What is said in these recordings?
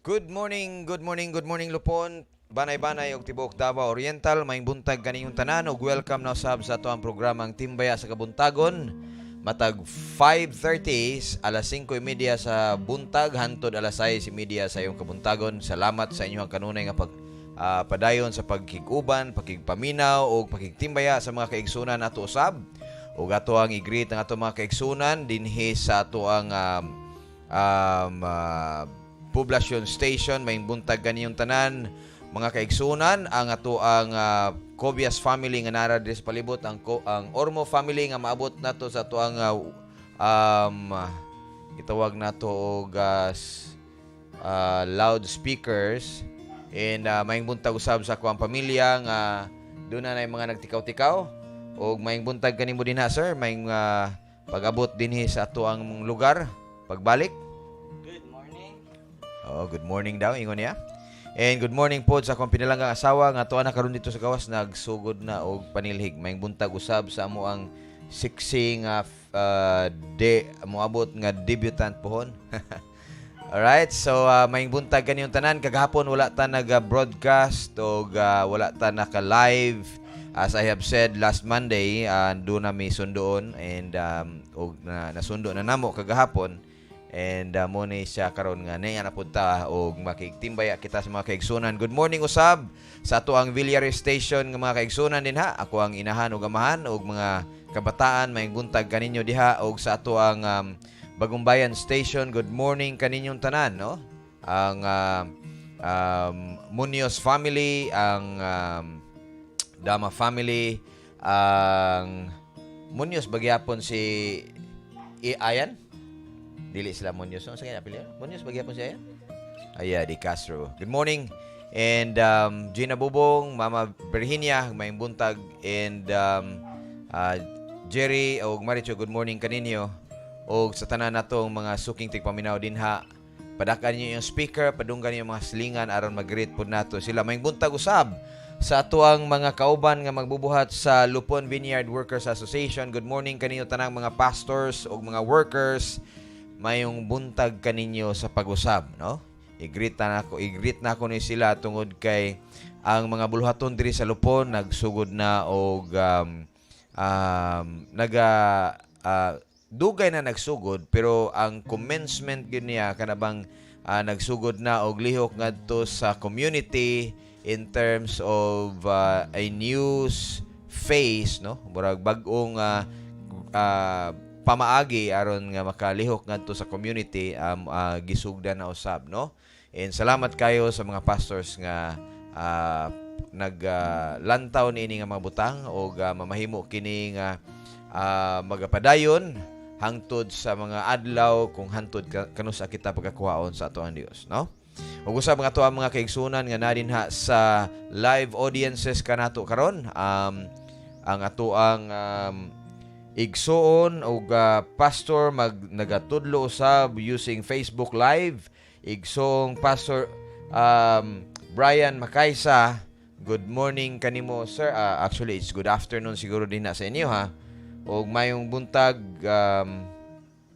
Good morning Lupon. Banay-banay og tibuok Davao Oriental, maing buntag kaniyong tanan ug welcome na usab sa ato ang programang Timbaya sa Kabuntagon. Matag 5:30 alas 5:30 sa buntag hantod alas 6:30 sa iyong kabuntagon. Salamat sa inyong kanunay nga padayon sa pagkiguban, pagkigpaminaw o pagkigtimbaya sa mga kaigsunan ato usab. Ug ato ang i-greet ang ato mga kaigsunan dinhi sa ato ang poblasyon station, may buntag kaniyong tanan mga kaigsunan, ang ato ang Cobias family nga nara diri sa palibot, ang Ormo family nga maabot nato sa ato ang itawag nato og loudspeakers, and may buntag usab sa kuang pamilya nga doon na mga nagtikaw-tikaw, og may buntag kanimo dinha sir, may pag-abot dinhi sa ato ang lugar pagbalik. Good morning daw, ingon niya. And good morning po sa akong pinalanggang asawa nga tuwa na karon dito sa gawas, nagsugod na og panilhig. May buntag usab sa amo ang siksing moabot nga debutant pohon. Alright, so may buntag kaniyong tanan. Kagahapon wala ta nag-broadcast og wala ta naka-live. As I have said last Monday, doon na may sundoon, and og nasundo na namo kagahapon. And mo ni siya karon nga niya napunta og makigtimbaya kita sa mga kaigsunan. Good morning usab sa ato ang Villarreal Station nga mga kaigsunan din ha. Ako ang inahan ug amahan og mga kabataan, may buntag kaninyo diha, og sa ato ang Bagumbayan Station. Good morning kaninyong tanan, no? Ang Munoz family, ang Dama family, ang Munoz bagyapon si Ayan. Dili sila Munoz. Ano sa kanya apelyido? Munoz bagyapon siya? Di Castro. Good morning. And Gina Bubong, Mama Virginia, may buntag, and Jerry og Maricho, good morning kaninyo. Og sa tanan natong mga suking tigpaminaw dinha, padakan niyo yung speaker, padunggan niyo mga silingan aron mag-greet pud nato sila. May buntag usab sa ato ang mga kauban nga magbubuhat sa Lupon Vineyard Workers Association. Good morning kaninyo tanang mga pastors og mga workers. Mayong buntag kaninyo sa pag-usab, no? I-greet na ako ni sila tungod kay ang mga buluhaton diri sa Lupon nagsugod na og dugay na nagsugod, pero ang commencement gyud niya kanabang nagsugod na og lihok ngadto sa community in terms of a news phase, no? Murag bag-ong pamaagi aron nga makalihok ngadto sa community, gisugdan na usab, no? And salamat kayo sa mga pastors nga naglantaw niini nga mga butang og mamahimo kini nga magapadayon hangtod sa mga adlaw kung hantod kanusa kita pagkakuhaon sa ato ang Dios, no? Ug usab nga ato ang mga kaigsunan nga nadinha sa live audiences kanato karon, ang ato ang igsoon og pastor nagatudlo usab using Facebook Live. Igsoong Pastor Brian Makaisa, good morning kanimo sir. Actually it's good afternoon siguro din na sa inyo ha. Og mayong buntag,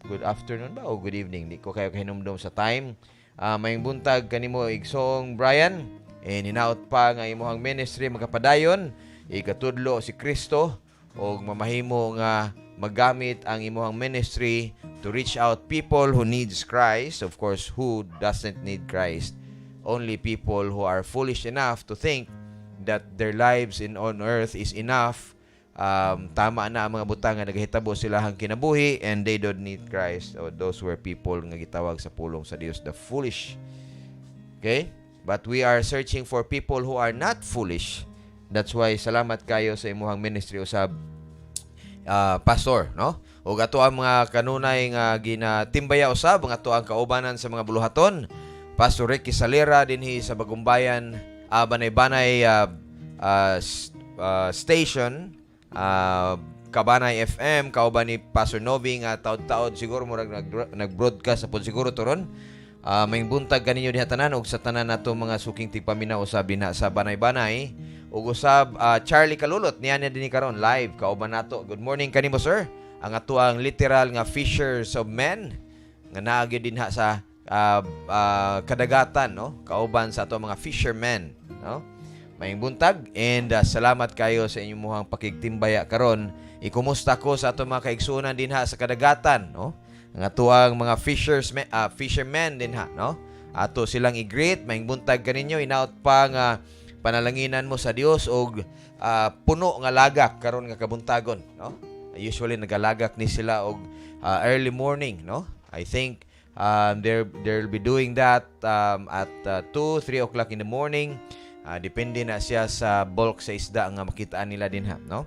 good afternoon ba o good evening, di ko kayo kahinumdum sa time. Mayong buntag kanimo igsoong Brian, and hinaot pa nga imong ministry magapadayon, ikatudlo si Kristo og mamahimo nga magamit ang imong ministry to reach out people who needs Christ. Of course, who doesn't need Christ? Only people who are foolish enough to think that their lives on earth is enough. Tama na ang mga butang nga nagahitabo sila hang kinabuhi and they don't need Christ. So those were people nga gitawag sa pulong sa Dios the foolish. Okay? But we are searching for people who are not foolish. That's why salamat kayo sa imuhang ministry usab pastor, no? Ug ato ang mga kanunay nga ginatimbaya usab ang ato ang kaubanan sa mga buluhaton. Pastor Ricky Salera dinhi sa Bagumbayan Banay-banay station, Kabanay FM, kauban ni Pastor Novi nga taod-taod siguro murag nag-broadcast upon siguro turon. May buntag kaninyo diha tanan og sa tanan nato mga suking tigpaminaw usab na sa Banay-banay. Ug usab Charlie Kalulot niya dinhi karon live kauban nato. Good morning kanimo sir. Ang ato ang literal nga fishers of men nga naa gyud dinha sa kadagatan, no? Kauban sa ato mga fishermen, no? Maayong buntag and salamat kayo sa inyong muhang pakigtimbaya karon. Ikumusta ko sa ato mga kaigsunan dinha sa kadagatan, no? Ang atuang mga fishermen dinha, no? Ato silang i-greet, maayong buntag kaninyo, inaot pa nga panalanginan mo sa Dios og puno nga lagak karon nga kabuntagon, no? Usually nagalagak ni sila og early morning, no? I think they'll be doing that at 2-3 o'clock in the morning. Depende na siya sa bulk sa isda nga makitaan nila dinha, no?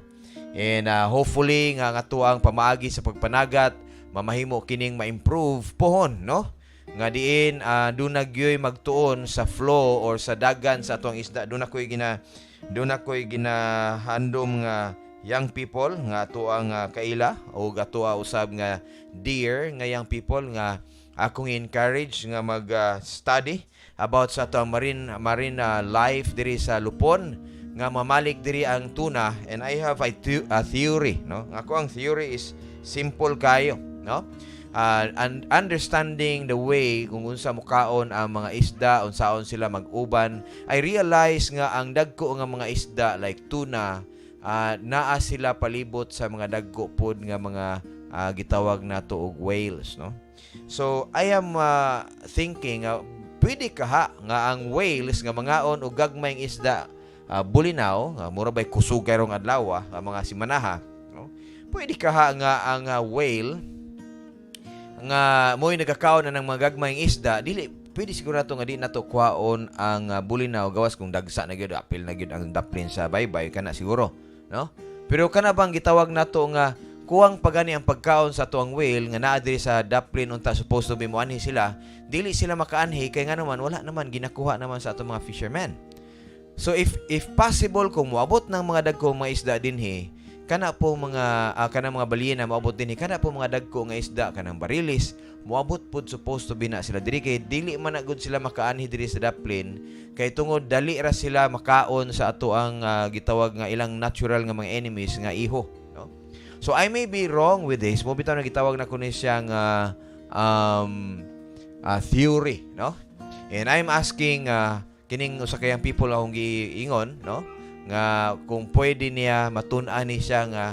And hopefully nga tuang pamaagi sa pagpanagat mamahimo kining ma-improve pohon, no? Nga diin doon nagyoy magtuon sa flow or sa dagan sa atong isda. Doon ako'y ginahandom nga young people nga tuang kaila o atoa usab nga dear nga young people nga akong encourage nga mag-study about sa atong marine life diri sa lupon nga mamalik diri ang tuna. And I have a theory, no? Ako ang theory is simple kayo, no? And understanding the way kung unsa mukaon ang mga isda, unsaon sila mag-uban, I realize nga ang dagko nga mga isda like tuna, naa sila palibot sa mga dagko pod nga mga gitawag nato og whales, no? So I am thinking pwede kaha nga ang whales nga mangaon og gagmayng isda, bulinaw, mura bay kusog kayrong adlaw, mga simanaha, no? Pwede kaha nga ang whale nga mo'y nagkakaon na ng mga gagmayng isda, dili pwede siguro nato nga di nato kuhaon ang bulinaw gawas kung dagsa na gyud, apil na gyud ang daplin sa baybay kana siguro, no? Pero kana bang gitawag nato nga kuwang pagani ang pagkaon sa tuang whale nga naa diri sa daplin unta supposed to be moanhi sila, dili sila makaanhi kay nga naman wala naman ginakuha naman sa atong mga fishermen. So if possible kung moabot ng mga dagkong mga isda dinhi, kana po mga kanang mga balyena moabot dinhi, kana po mga dagko nga isda kanang barilis moabot pud supposed to be na sila diri kay dili man na gud sila makaanhi diri sa daplin kay tungod dali ra sila makaon sa ato ang gitawag nga ilang natural nga mga enemies nga iho, no? So I may be wrong with this, mo bitaw na gitawag na kuno siyang theory, no? And I'm asking kining usa kayang people akong giingon, no? Nga kung pwede niya matun-an ni siya nga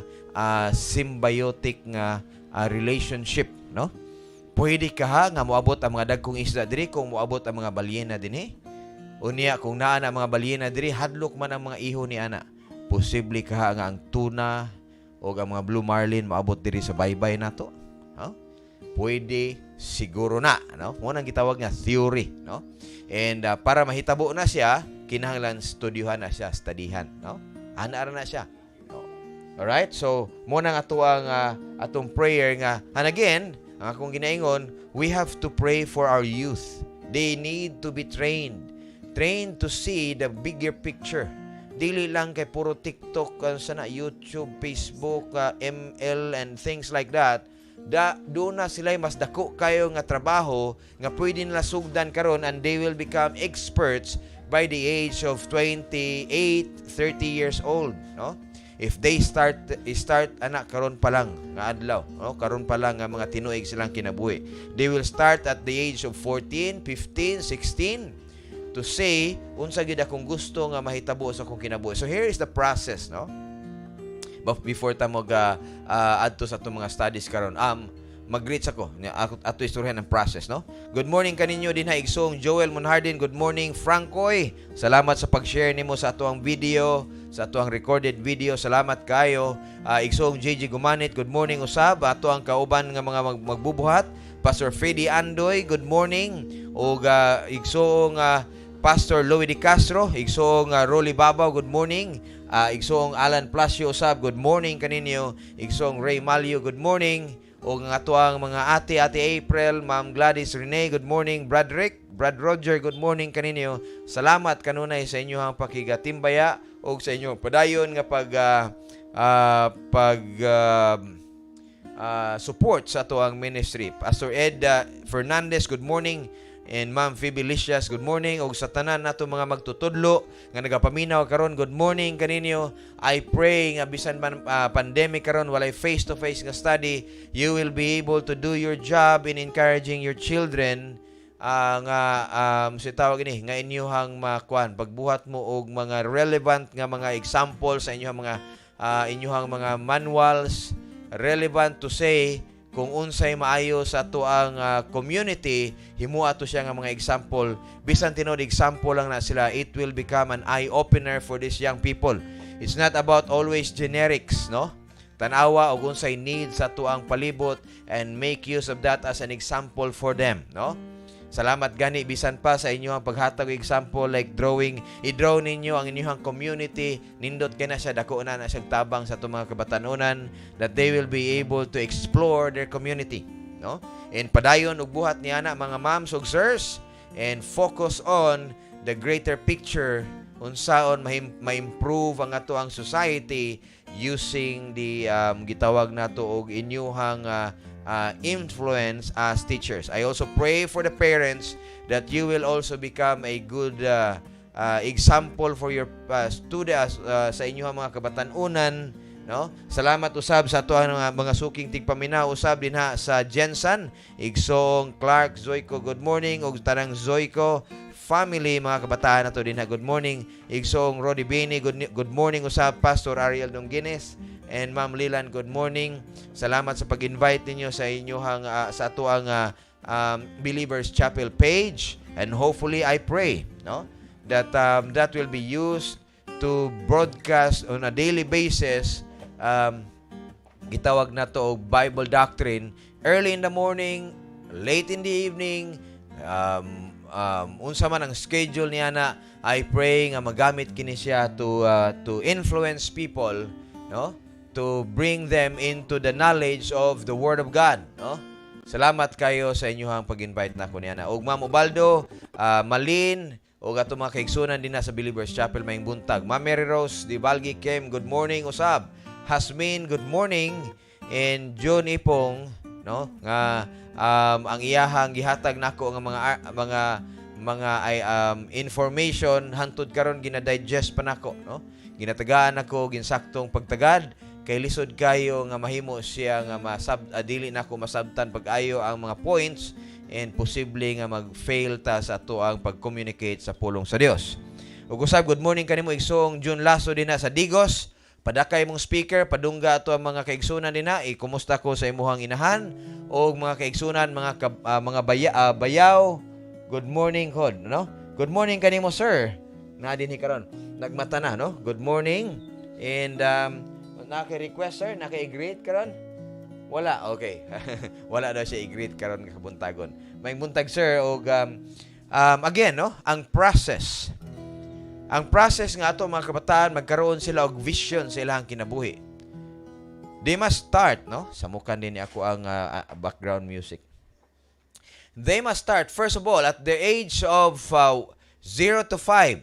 symbiotic nga relationship, no? Pwede ka nga moabot ang mga dagkong isda diri kung moabot ang mga balyena dinhi. Unya kung naa na mga balyena diri hadlok man ang mga iho ni ana. Posible ka nga ang tuna o ang mga blue marlin moabot diri sa baybay nato, no? Pwede siguro na, no? Mo nang gitawag nga theory, no? And para mahitabo na siya, kinahanglan studyuhan na siya, studyhan, no? Ana ra na siya, no? Alright, so mo nang atong prayer nga, and again, ang akong ginaingon, we have to pray for our youth. They need to be trained to see the bigger picture. Dili lang kay puro TikTok, sana YouTube, Facebook, ML and things like that. Doon na sila mas dako kayo nga trabaho nga pwede nila sugdan karon, and they will become experts by the age of 28, 30 years old, no? If they start anak karon pa lang nga adlaw, no? Karon pa lang nga mga tinuig silang kinabuhi. They will start at the age of 14, 15, 16 to say unsa gid akong gusto nga mahitabo sa akong kinabuhi. So here is the process, no? But before ta mo adto sa atong mga studies karon, mag-greet ako ato istoryahan ang process, no? Good morning kaninyo din ha igsong Joel Monhardin. Good morning Francoy. Salamat sa pag-share nimo sa atuang video, sa atuang recorded video. Salamat kayo. Igsong JJ Gumanit. Good morning usab ato ang kauban nga mga magbubuhat. Pastor Freddy Andoy. Good morning. O igsong Pastor Louie Di Castro. Igsong Rolly Babaw. Good morning. Igsong Alan Plasio usab. Good morning kaninyo. Igsong Ray Malio. Good morning. O nga tuang mga ate April, Ma'am Gladys Rene, good morning. Brad Roger, good morning kaninyo. Salamat kanunay sa inyong pakigatimbaya o sa inyong padayon nga support sa tuang ministry. Pastor Ed Fernandez, good morning. And Ma'am Phoebe Licias, good morning. Og sa tanan nato mga magtutudlo nga nagapaminaw karon, good morning kaninyo. I pray nga bisan man pandemic karon walay face-to-face nga study, you will be able to do your job in encouraging your children nga si tawag ini nga inyuhang makuan pagbuhat mo og mga relevant nga mga examples sa inyuhang mga inyuhang mga manuals relevant to say kung unsay maayo sa ato ang community, himo ato siya nga mga example. Bisan tinod example lang na sila, it will become an eye opener for these young people. It's not about always generics, no? Tanawa og unsay needs sa ato ang palibot and make use of that as an example for them, no? Salamat gani bisan pa sa inyo ang paghatag og example like drawing, i-draw ninyo ang inyong community, nindot kay na siya dako na siyang tabang sa itong mga kabatanunan that they will be able to explore their community, no? And padayon og buhat niya na mga moms ug sirs and focus on the greater picture unsaon ma-improve ang ato ang society using the gitawag nato og inyuhang influence as teachers. I also pray for the parents that you will also become a good example for your students sa inyong mga kabatanunan, no? Salamat usab sa ato mga suking tigpaminaw usab dinha sa Jensen, Igsong, Clark, Zoyko, good morning og tanang Zoyko family mga kabataan nato dinha, good morning. Igsong Rodi Bini, good morning usab Pastor Ariel Dongines and Ma'am Lilan, good morning. Salamat sa pag-invite ninyo sa inyong sa ato ang Believers Chapel page, and hopefully I pray, no, that that will be used to broadcast on a daily basis. Gitawag na to Bible doctrine early in the morning, late in the evening, unsa man ang schedule niya na, I pray nga magamit kini siya to influence people, no, to bring them into the knowledge of the Word of God, no? Salamat kayo sa inyong pag-invite na ko niya na. Og Ma'am Ubaldo, Malin, og ato mga kaigsunan din na sa Believers Chapel maing buntag. Ma'am Mary Rose Di Balgi Kem, good morning usab. Hasmin, good morning. And John Ipong, no, nga ang iyahang gihatag nako nga mga information hangtod karon gina-digest pa nako, no? Ginatagaan nako ginsaktong pagtagad kay lisod kayo nga mahimo siya nga dili nako masabtan pag-ayo ang mga points and posible nga mag-fail ta sa ato ang pag-communicate sa pulong sa Dios. Ug usab good morning kanimo Igsong June Lasso dinha sa Digos. Padakay mong speaker, padungga ato ang mga kaigsunan dinha. Kumusta ko sa imuhang inahan og mga kaigsunan mga bayaw. Good morning hod, no? Good morning kanimo sir. Na dinhi karon. Nagmata na, no? Good morning. And naki-request sir, naki-greet karon? Wala, okay. Wala daw siya i-greet karon nga Kabuntagon. May buntag sir og again, no? Ang process nga ato mga kabataan magkaroon sila og vision sa ilang kinabuhi. They must start, no? Samukan din ni ako ang background music. They must start first of all at the age of 0 to 5.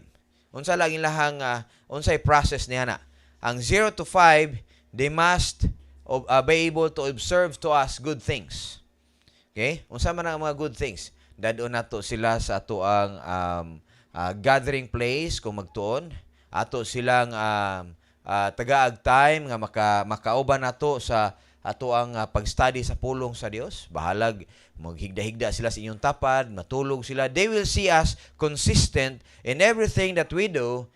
Unsa lang ilahang unsay process niya na? Ang 0 to 5, they must be able to observe to us good things. Okay? Unsa man ang mga good things? Dadon nato sila sa ato ang gathering place kung magtuon. Ato silang tagaag time nga makauban nato sa ato ang pag-study sa pulong sa Dios. Bahalag maghigda-higda sila sa inyong tapad, matulog sila. They will see us consistent in everything that we do.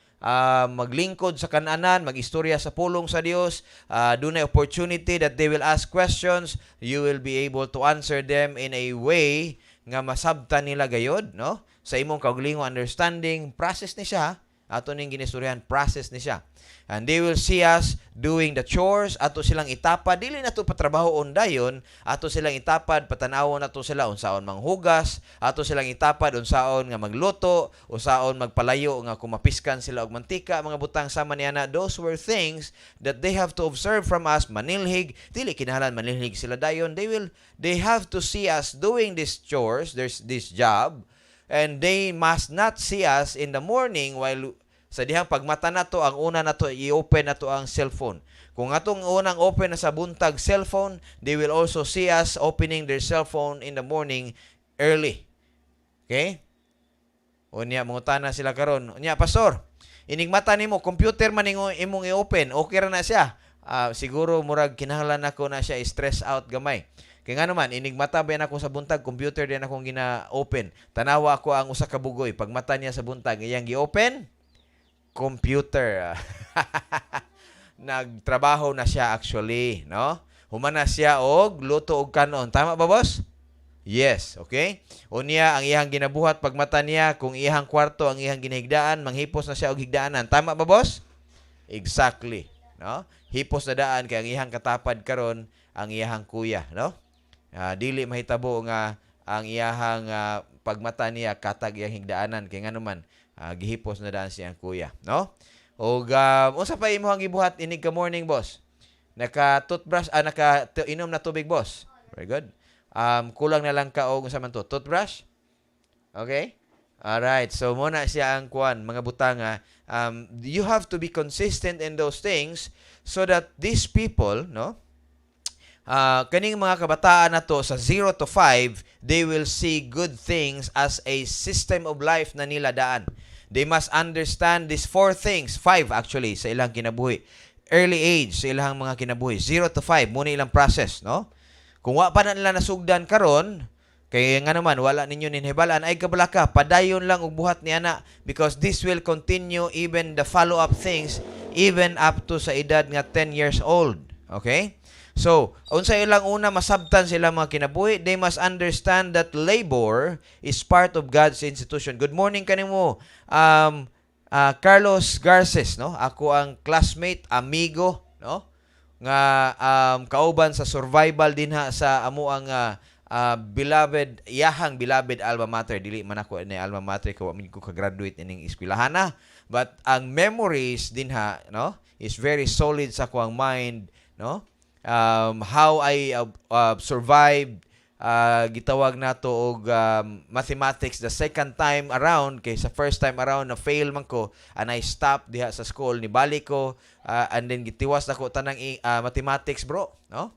Maglingkod sa kananan, magistorya sa pulong sa Dios, dunay opportunity that they will ask questions, you will be able to answer them in a way nga masabtan nila gayod, no? Sa imong kaugalingong understanding, process ni siya, ato ning ginistoryahan, process ni siya. And they will see us doing the chores, ato silang itapad, dili na to patrabaho dayon, ato silang itapad, patanawon nato sila unsaon manghugas, ato silang itapad unsaon nga magluto, unsaon magpalayo nga kumapiskan sila og mantika, mga butang sama niya na. Those were things that they have to observe from us. Manilhig, dili kinahanglan manilhig sila dayon. They have to see us doing these chores, there's this job, and they must not see us in the morning while sa dihang pagmata nato ang una nato i-open nato ang cellphone. Kung atong unang open na sa buntag cellphone, they will also see us opening their cellphone in the morning early. Okay? Unya mangutana sila karon. Unya pastor, inigmata nimo computer man imong i-open, okay ra na siya. Siguro murag kinahanglan nako na siya stress out gamay. Kaya nga naman, inigmata ba yan ako sa buntag, computer din akong gina-open. Tanawa ako ang usa ka bugoy. Pag mata niya sa buntag, iyang gi-open, computer. Nagtrabaho na siya actually, no? Humana siya og luto og kanon. Tama ba, boss? Yes, okay? Unya, ang iyang ginabuhat pag mata niya, kung iyang kwarto, ang iyang ginahigdaan, manghipos na siya og higdaanan. Tama ba, boss? Exactly, no? Hipos na daan kay ang iyang katapad karon ang iyang kuya, no? Dili mahitabo nga ang iyang pagmata niya katag iyang higdaanan kay nganuman gihipos na daan siyang kuya, no? Og unsa pa imong gibuhat inig ka morning, boss? Naka-toothbrush, naka-inom na tubig, boss. Very good. Kulang na lang ka og unsa man to? Toothbrush? Okay? Alright. So, muna siya ang kuan, mga butanga. You have to be consistent in those things so that these people, no? Kaning mga kabataan na to sa 0 to 5, they will see good things as a system of life na nila daan. They must understand these 4 things, 5 actually, sa ilang kinabuhi. Early age, sa ilang mga kinabuhi. 0 to 5, muna ilang process, no? Kung wa pa na nila nasugdan karon, kaya nga naman, wala ninyo ninhibalaan, ay kabalaka, padayon lang og buhat ni ana because this will continue even the follow-up things, even up to sa edad nga 10 years old. Okay? So, unsa ilang una masabtan sila mga kinabuhi, they must understand that labor is part of God's institution. Good morning kanimo, Carlos Garces, no? Ako ang classmate, amigo, no? Nga kauban sa survival din ha sa amo ang beloved, iyahang beloved alma mater. Dili man ako ni alma mater ko ko ka-graduate ining eskwelahan na. But ang memories din ha, no? Is very solid sa kuang mind, no? How I survived, gitawag nato og mathematics the second time around kay sa first time around na fail man ko and I stopped diha sa school ni balik ko and then gitiwas nako tanang mathematics, bro, no?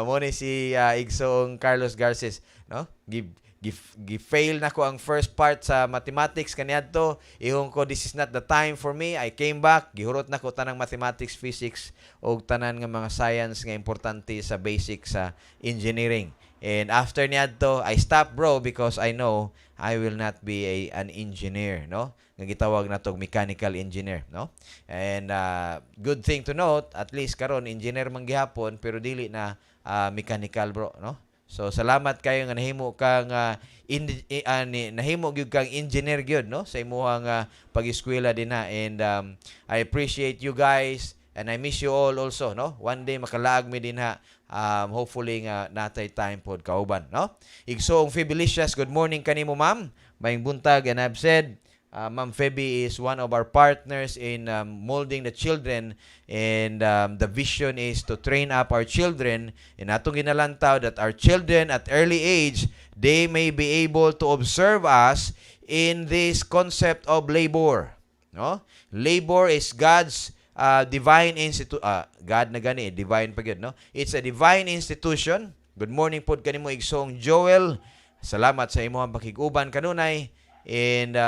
Mo ni si Igsong Carlos Garces, no? Fail na ko ang first part sa mathematics kaniadto, ihong ko this is not the time for me. I came back, gihurot na ko tanang mathematics, physics og tanan nga mga science nga importante sa basic sa engineering. And after niadto, I stopped, bro, because I know I will not be an engineer, no? Nga gitawag natong mechanical engineer, no? And good thing to note, at least karon engineer man gihapon pero dili na mechanical, bro, no? So salamat kayo nga nahimo kang nahimo gyud kang engineer gyud, no, sa imong pag-eskwela din na. And I appreciate you guys and I miss you all also, no. One day makalaag mi din ha. Hopefully nga natay time pod kauban, no. Igsoong Febilicious, good morning kanimo, ma'am. Maayong buntag, and I've said Ma'am Feby is one of our partners in molding the children, and the vision is to train up our children in atong ginalantaw that our children at early age, they may be able to observe us in this concept of labor, no? Labor is God's divine institution. God na gani, divine pa gyud, no? It's a divine institution. Good morning pod kanimo Igsong Joel. Salamat sa imong pakiguban kanunay. And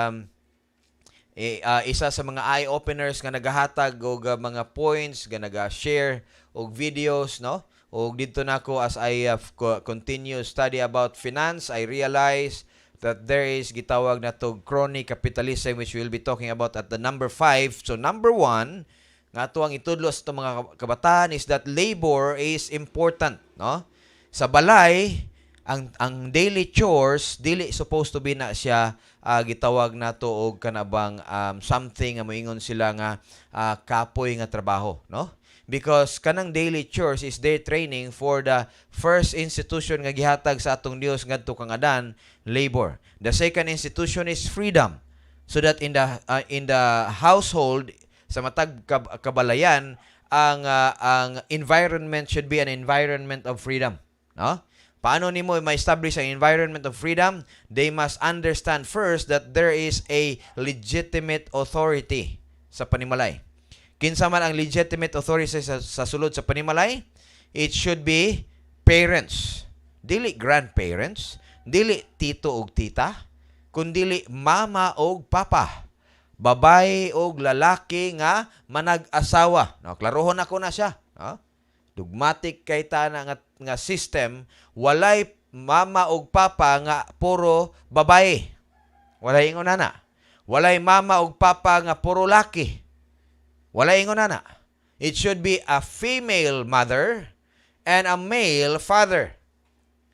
isa sa mga eye-openers nga nagahatag og mga points, nga naga-share og videos, no? Og dito nako as I have continue study about finance, I realize that there is gitawag na to crony capitalism, which we'll be talking about at the number 5. So number 1, nga ato ang itudlo sa mga kabataan is that labor is important, no? Sa balay, ang daily chores dili supposed to be na siya gitawag nato og kanabang something nga moingon sila nga kapoy nga trabaho, no? Because kanang daily chores is their training for the first institution nga gihatag sa atong Dios ngadto kang Adan, labor. The second institution is freedom. So that in the household sa matag kabalayan, ang environment should be an environment of freedom, no? Paano nimo ma-establish ang environment of freedom? They must understand first that there is a legitimate authority sa panimalay. Kinsa man ang legitimate authority sa sulod sa panimalay? It should be parents. Dili grandparents, dili tito og tita, kundili mama og papa. Babae og lalaki nga manag-asawa. No, klarohon ako na siya, no? Dogmatic kay tana nga system, walay mama ug papa nga puro babae. Walay ingon ana. Walay mama ug papa nga puro laki. Walay ingon ana. It should be a female mother and a male father.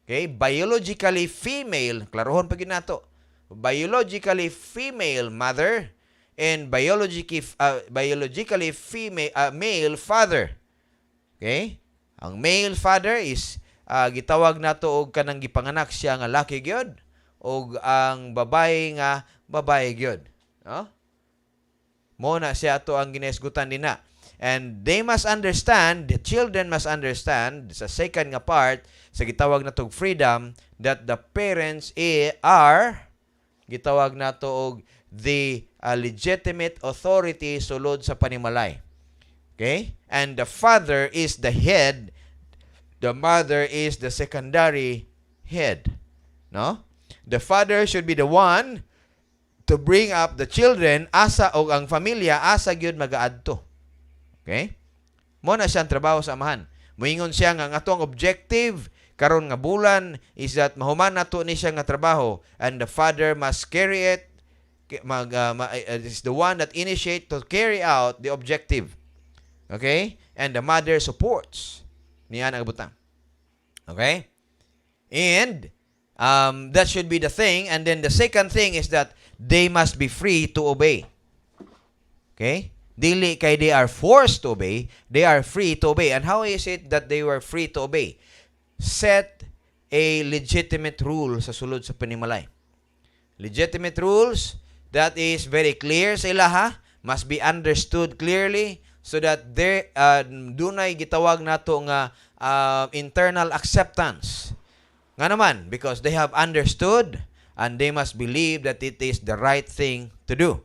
Okay? Biologically female, klarohon pag nato. Biologically female mother and biologically female male father. Okay? Ang male father is gitawag nato og kanang gipanganak siya nga laki gyud og ang babae nga babae gyud. No? Mo na siya to ang ginesgutan dinha. And they must understand, the children must understand, sa second nga part, sa gitawag na tog freedom, that the parents are, gitawag na to og the legitimate authority sulod sa panimalay. Okay? And the father is the head, the mother is the secondary head. No? The father should be the one to bring up the children asa og ang familia asa gyud magaadto. Okay? Mo na siyang trabaho sa amahan. Moingon siya nga atong objective karon nga bulan is that mahuman nato ni siya nga trabaho and the father must carry it is the one that initiate to carry out the objective. Okay? And the mother supports niya ang butang. Okay? And that should be the thing. And then the second thing is that they must be free to obey. Okay? Dili kay they are forced to obey, they are free to obey. And how is it that they were free to obey? Set a legitimate rule sa sulod sa panimalay. Legitimate rules that is very clear sa ilaha, must be understood clearly so that there dunay gitawag nato nga internal acceptance. Nga naman, because they have understood and they must believe that it is the right thing to do.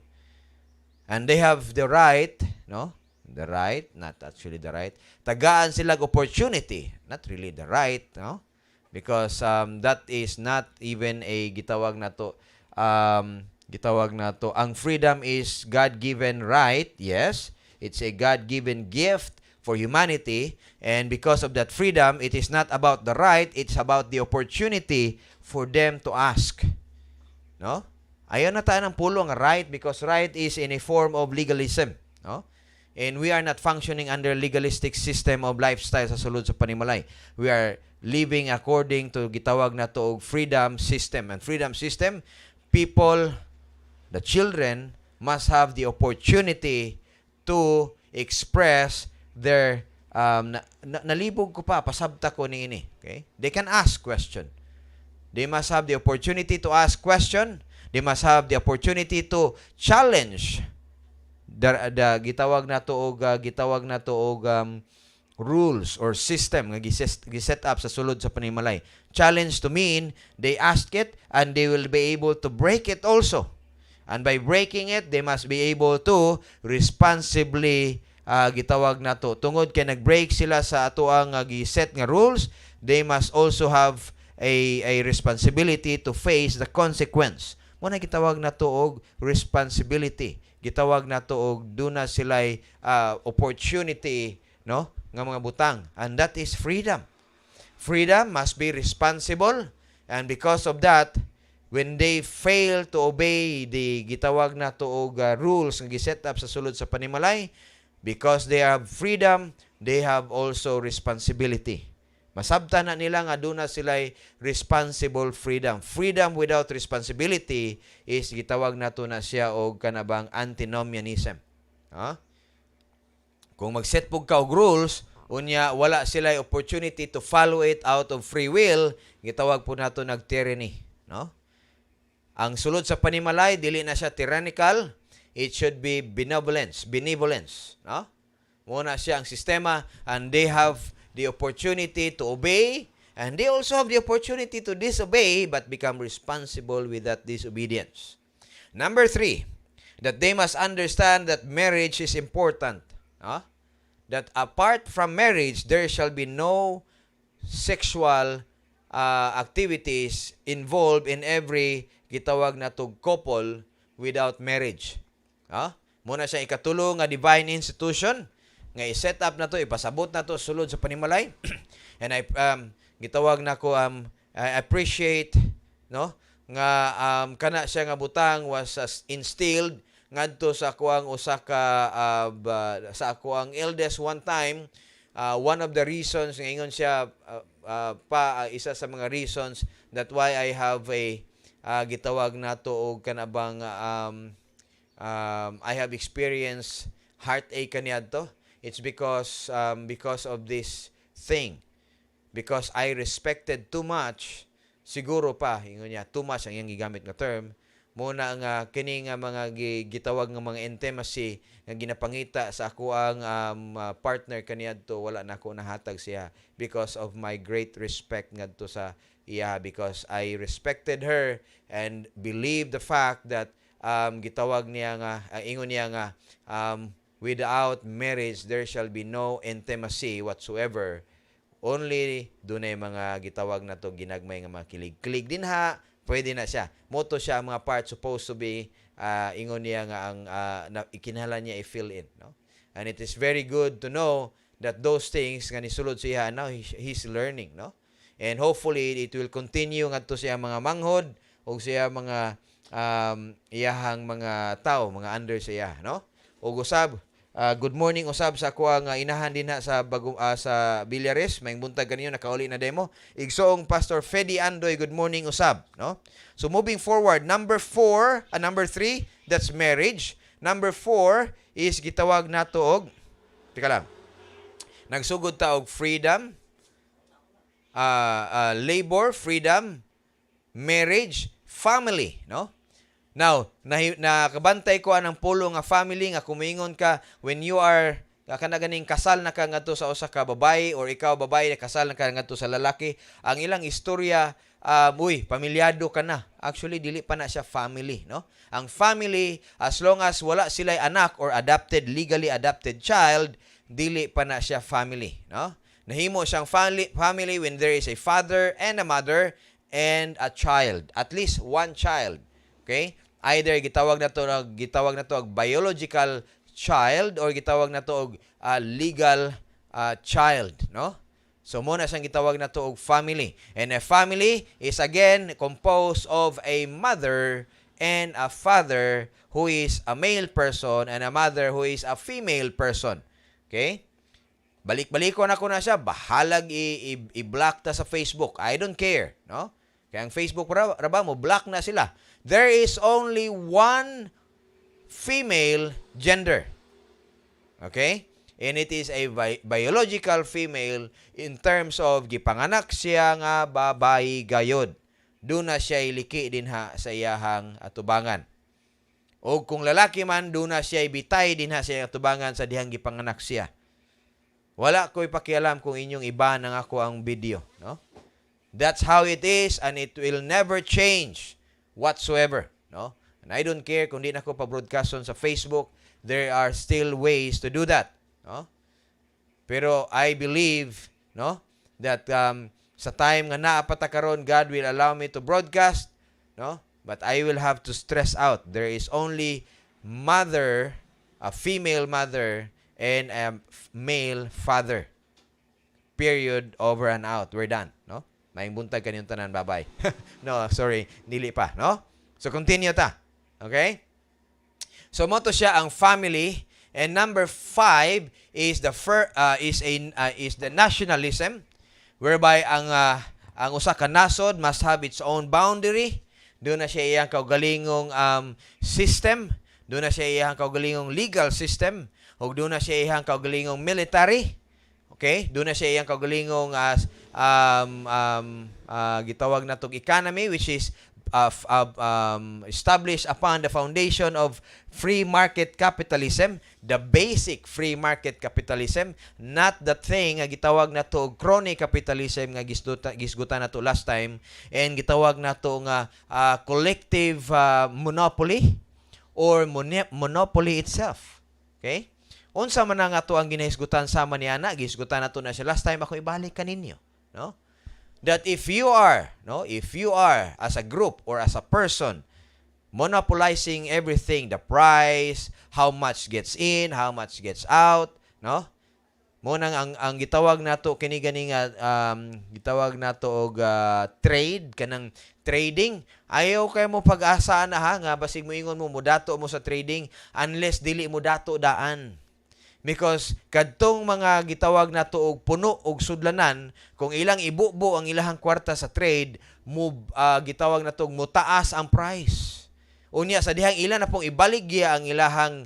And they have the right, no? The right, not actually the right. Tagaan sila opportunity, not really the right, no? Because that is not even a gitawag nato ang freedom is God-given right, yes. It's a God-given gift for humanity, and because of that freedom, it is not about the right, it's about the opportunity for them to ask. No? Ayaw na tayo ng pulo nga right because right is in a form of legalism. No? And we are not functioning under legalistic system of lifestyle sa sulod sa panimalay. We are living according to gitawag na to freedom system. And freedom system, people, the children, must have the opportunity to express their nalibog ko pa, pasabta ko ni ini. Okay? They can ask question. They must have the opportunity to ask question. They must have the opportunity to challenge the gitawag na to og rules or system nga giset up sa sulod sa panimalay. Challenge to mean they ask it and they will be able to break it also. And by breaking it, they must be able to responsibly gitawag na to. Tungod kay nag-break sila sa ato ang giset nga rules, they must also have a responsibility to face the consequence. Muna gitawag na to og responsibility. Gitawag na to og duna sila'y opportunity, no, nga mga butang. And that is freedom. Freedom must be responsible, and because of that, when they fail to obey the gitawag na to og rules nga giset up sa sulod sa panimalay, because they have freedom, they have also responsibility. Masabtan na nila nga doon na sila'y responsible freedom. Freedom without responsibility is gitawag na to na siya og kanabang antinomianism. Kung mag-set pug ka og rules, unya wala sila'y opportunity to follow it out of free will, gitawag po nato nag-tyranny. No? Ang sulod sa panimalay, dili na siya tyrannical, it should be benevolence. No? Muna siya ang sistema, and they have the opportunity to obey, and they also have the opportunity to disobey but become responsible with that disobedience. Number 3, that they must understand that marriage is important. That apart from marriage, there shall be no sexual activities involved in every gitawag na to couple without marriage. Muna siya ikatulo nga divine institution nga i-set up na to, ipasabot na to sulod sa panimalay. And gitawag na ko I appreciate, no, nga kana siya nga butang was instilled ngadto sa kuang usa ka sa ako ang eldest one time. One of the reasons nga ingon siya isa sa mga reasons that why I have a gitawag nato og kanabang I have experienced heartache kaniadto. It's because of this thing. Because I respected too much, siguro pa, ingon niya, too much ang iyang gigamit nga term, muna nga kini nga mga gitawag nga mga intimacy nga ginapangita sa ako ang partner kaniadto, wala na ako nahatag siya because of my great respect ngadto sa iya, because I respected her and believe the fact that gitawag niya nga ingon niya nga without marriage there shall be no intimacy whatsoever. Only dunay mga gitawag na to ginagmay nga mga kilig-kilig dinha, pwede na siya. Moto siya ang mga part supposed to be ingon niya nga ang ikinahanglan niya i-fill in, no? And it is very good to know that those things nga nisulod siya now he's learning, no? And hopefully it will continue ngadto siya mga manghod o siya mga iyahang mga tao, mga under siya, no? Og usab good morning usab sa ako ang inahan din sa sa Villares, maayong buntag kaninyo, nakauli na demo. Igsoong Pastor Fedi Andoy, good morning usab, no? So moving forward, number 3, that's marriage. Number 4 is gitawag nato og tika lang. Nagsugod ta og freedom, labor, freedom, marriage, family, no? Now, nakabantay ko anang pulo nga family nga kumingon ka when you are kana ganing kasal na ka ngadto sa usa ka babae or ikaw babae na kasal na ka ngadto sa lalaki, ang ilang istorya pamilyado ka na. Actually dili pa na siya family, no? Ang family, as long as wala sila'y anak or legally adopted child, dili pa na siya family, no? Nahimo siyang family when there is a father and a mother and a child, at least one child. Okay? Either gitawag na to og biological child or gitawag na to og legal child, no? So muna siyang gitawag na to og family. And a family is again composed of a mother and a father who is a male person and a mother who is a female person. Okay? Balik-balikon ako na siya, bahalag i-block ta sa Facebook. I don't care, no? Kaya ang Facebook raba mo block na sila. There is only one female gender. Okay? And it is a biological female in terms of gipanganak siya nga babae gayod. Doon na siya iliki dinha sa iyahang atubangan. O kung lalaki man, doon na siya ibitay dinha sa iyang atubangan sa dihang gipanganak siya. Wala ko'y pakialam kung inyong iba nang ako ang video, no? That's how it is and it will never change whatsoever, no? And I don't care kung di na ako pa-broadcast sa Facebook, there are still ways to do that, no? Pero I believe, no, that sa time nga naapata karon, God will allow me to broadcast, no? But I will have to stress out there is only mother, a female mother and a male father. Period, over and out. We're done, no? Maayong buntag kaniyong tanan, bye-bye. No, sorry, dili pa, no? So continue ta. Okay? So mo to siya ang family, and number 5 is the nationalism, whereby ang usa ka nasod must have its own boundary. Doon na siya iyang kaugalingong system, doon na siya iyang kaugalingong legal system, ug doon na siya iyang kaugalingong military. Okay? Doon na siya iyang kaugalingong gitawag na tong economy, which is established upon the foundation of free market capitalism, the basic free market capitalism, not the thing nga gitawag na to crony capitalism nga gisgutan na to last time, and gitawag na to nga collective monopoly or monopoly itself. Okay? Unsa man nga to ang ginahisgutan sama ni ana, gisgutan na to na siya last time, ako ibalik kaninyo, no? That if you are as a group or as a person monopolizing everything, the price, how much gets in, how much gets out, no? Mo nang ang gitawag nato kini gani nga gitawag nato og trade kanang trading. Ayaw kay mo pag-asa na ha nga basig moingon mo mudato mo sa trading unless dili mo dato daan. Because kadtong mga gitawag nato og puno og sudlanan, kung ilang ibubo ang ilahang kwarta sa trade, gitawag nato mo taas ang price. Unya sa dihang ilan na pong ibaligya ang ilahang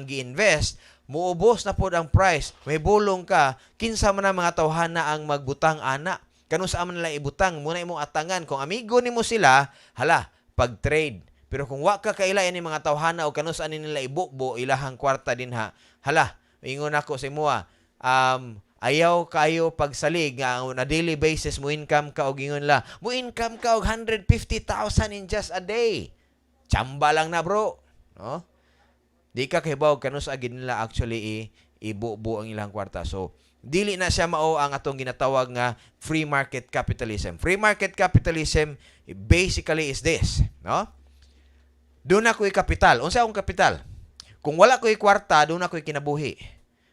gi-invest, muubos na pod ang price. May bulong ka, kinsa man ang mga tawhana ang magbutang ana. Kano sa man nila ibutang, muna imong atangan kung amigo nimo sila, hala, pag-trade. Pero kung wa ka kaila ini mga tawhana o kano saan nila ibubo ilahang kwarta dinha, hala, ingon ako sa imo ayaw kayo pagsalig nga na daily basis mo income ka og ingon la, mo income ka og 150,000 in just a day. Chamba lang na bro, no? Di ka kahibaw kano sa nila actually ibubo ang ilang kwarta. So dili na siya mao ang atong ginatawag nga free market capitalism. Free market capitalism basically is this, no? Doon ako'y kapital. Unsa akong kapital? Kung wala ko'y kwarta, doon ako'y kinabuhi.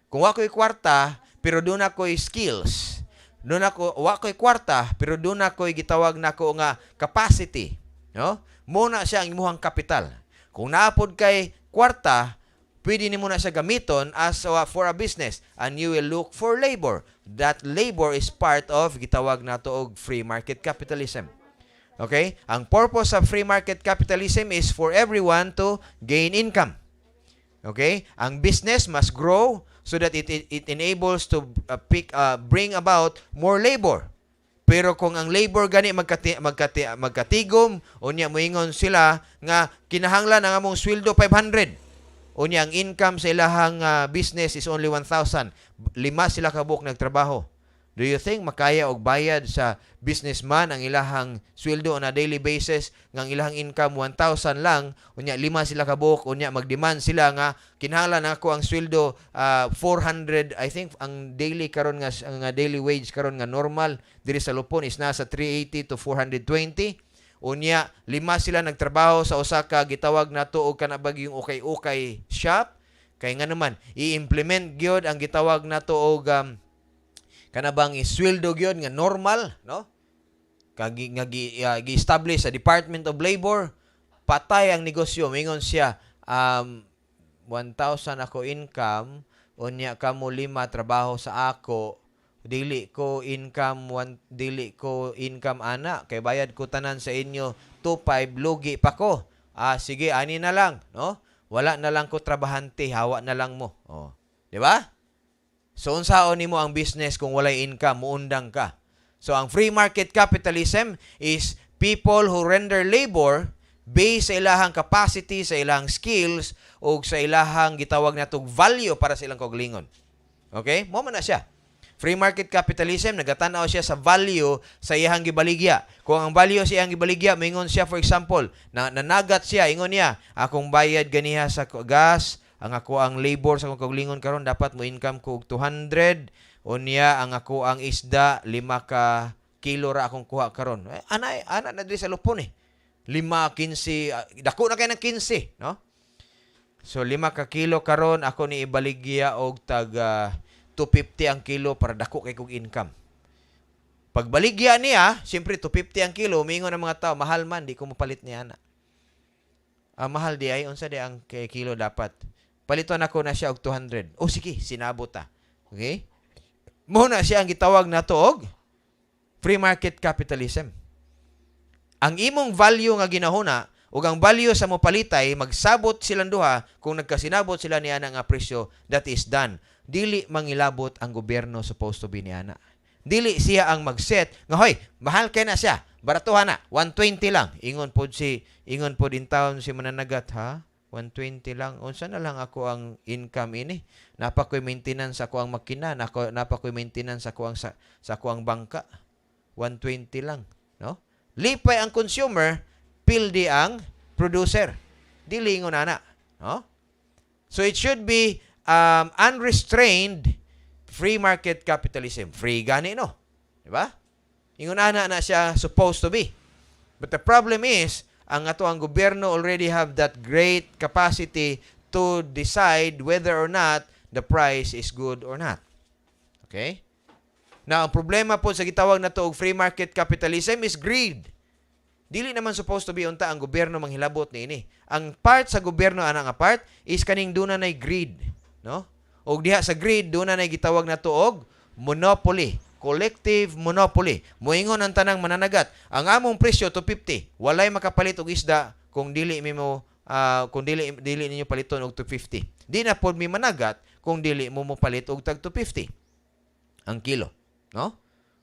Kung wala ko'y kwarta, pero doon ako'y skills. Wala ko'y kwarta, pero doon ako'y gitawag nako nga capacity. No? Muna siya ang imuhang kapital. Kung naapod kay kwarta, pwede nimo na siya gamiton as for a business and you will look for labor. That labor is part of gitawag nato og free market capitalism. Okay? Ang purpose of free market capitalism is for everyone to gain income. Okay? Ang business must grow so that it enables to bring about more labor. Pero kung ang labor gani magkatigom, unya moingon sila nga kinahanglan ang among sweldo 500. Unya ang income sa ilahang business is only 1,000. 5 sila kabuk nagtrabaho. Do you think makaya og bayad sa businessman ang ilahang sweldo on a daily basis nga ang ilahang income 1,000 lang, unya 5 sila kabuk, unya magdemand sila nga kinahanglan ako ang sweldo 400. I think ang daily karon nga daily wage karon nga normal diri sa Lupon is nasa 380 to 420. Unya 5 sila nagtrabaho sa usa ka gitawag nato og kanabag yung ukay-ukay shop kay nga naman i-implement gyud ang gitawag nato og kanabang isweldo gyud nga normal, no? Gi-establish sa Department of Labor, patay ang negosyo. Mingon siya, 1,000 ako income, unya kamo 5 trabaho sa ako, dili ko income ana, kay bayad ko tanan sa inyo 2,500, lugi pa ko. Sige, ani na lang, no? Wala na lang ko trabahante, hawa na lang mo. Oh. Di ba? So, unsaon nimo ang business kung walay income, muundang ka. So, ang free market capitalism is people who render labor based sa ilahang capacity, sa ilahang skills, o sa ilahang gitawag natong value para sa ilang kaugalingon. Okay? Mo man na siya. Free market capitalism, nagatanaw siya sa value sa iyang gibaligya. Kung ang value sa iyang gibaligya, mingon siya, for example, nanagat siya, ingon niya, akong bayad ganiha sa gas, ang ako ang labor sa akong kaugalingon karon dapat mo income ko og 200, unya ang ako ang isda 5 ka kilo ra akong kuha karon. Ana na diri sa Lupon 5-15, dako na kay ng 15, no? So 5 ka kilo karon ako ni ibaligya og tag 250 ang kilo para dako kay kog income. Pagbaligya niya, siyempre 250 ang kilo, mingon ang mga tao, mahal man, di ko mapalit niya ana. Mahal di ay unsa di ang kilo dapat. Paliton ako na siya og 200. O sige, sinabot ta. Okay? Muna siya ang gitawag nato og free market capitalism. Ang imong value nga ginahuna ug ang value sa mopalitay magsabot silang duha kung nagkasinabot sila niana nga presyo, that is done. Dili mangilabot ang gobyerno supposed to be niana. Dili siya ang mag-set nga hoy, mahal kay na siya. Baratuhan na, 120 lang. Ingon pod in town si mananagat, ha? 120 lang. Unsa na lang ako ang income ini? Napa ko'y maintenance ako ang makina, napa ko'y maintenance ako sa ako ang bangka. 120 lang, no? Lipay ang consumer, pildi ang producer. Dili ingon ana, no? So it should be unrestrained free market capitalism. Free gani, no? Di ba? Ingon ana na siya supposed to be. But the problem is, ang gobyerno already have that great capacity to decide whether or not the price is good or not. Okay? Now, ang problema po sa gitawag na to og free market capitalism is greed. Dili naman supposed to be unta ang gobyerno manghilabot niini. Ang part sa gobyerno ana nga part is kaning duna nay greed, no? Og diha sa greed duna nay gitawag na to og monopoly, collective monopoly. Moingon ang tanang mananagat, ang among presyo to 50, walay makapalit og isda kung dili kung dili ninyo paliton og 250. Di na pod mi managat kung dili mo palit og tag 250 ang kilo, no?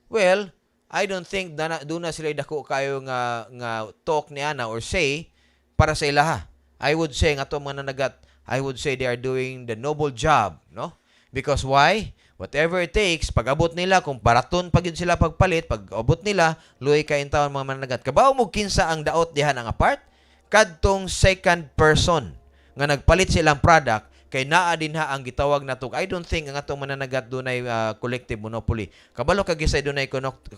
Well, I don't think doon na sila dako kayo nga talk ni ana or say para sa ilaha. I would say nga to mananagat, I would say they are doing the noble job, no? Because why? Whatever it takes, pag abot nila, kung baraton pag yun sila pagpalit, pag abot nila, luoy kain taon mga mananagat. Kabaw mo kinsa ang daot dihan ang apart, kadtong second person nga nagpalit silang product, kay naa din ha ang gitawag nato. I don't think ang atong mananagat dunay collective monopoly. Kabalo kag gisay dunay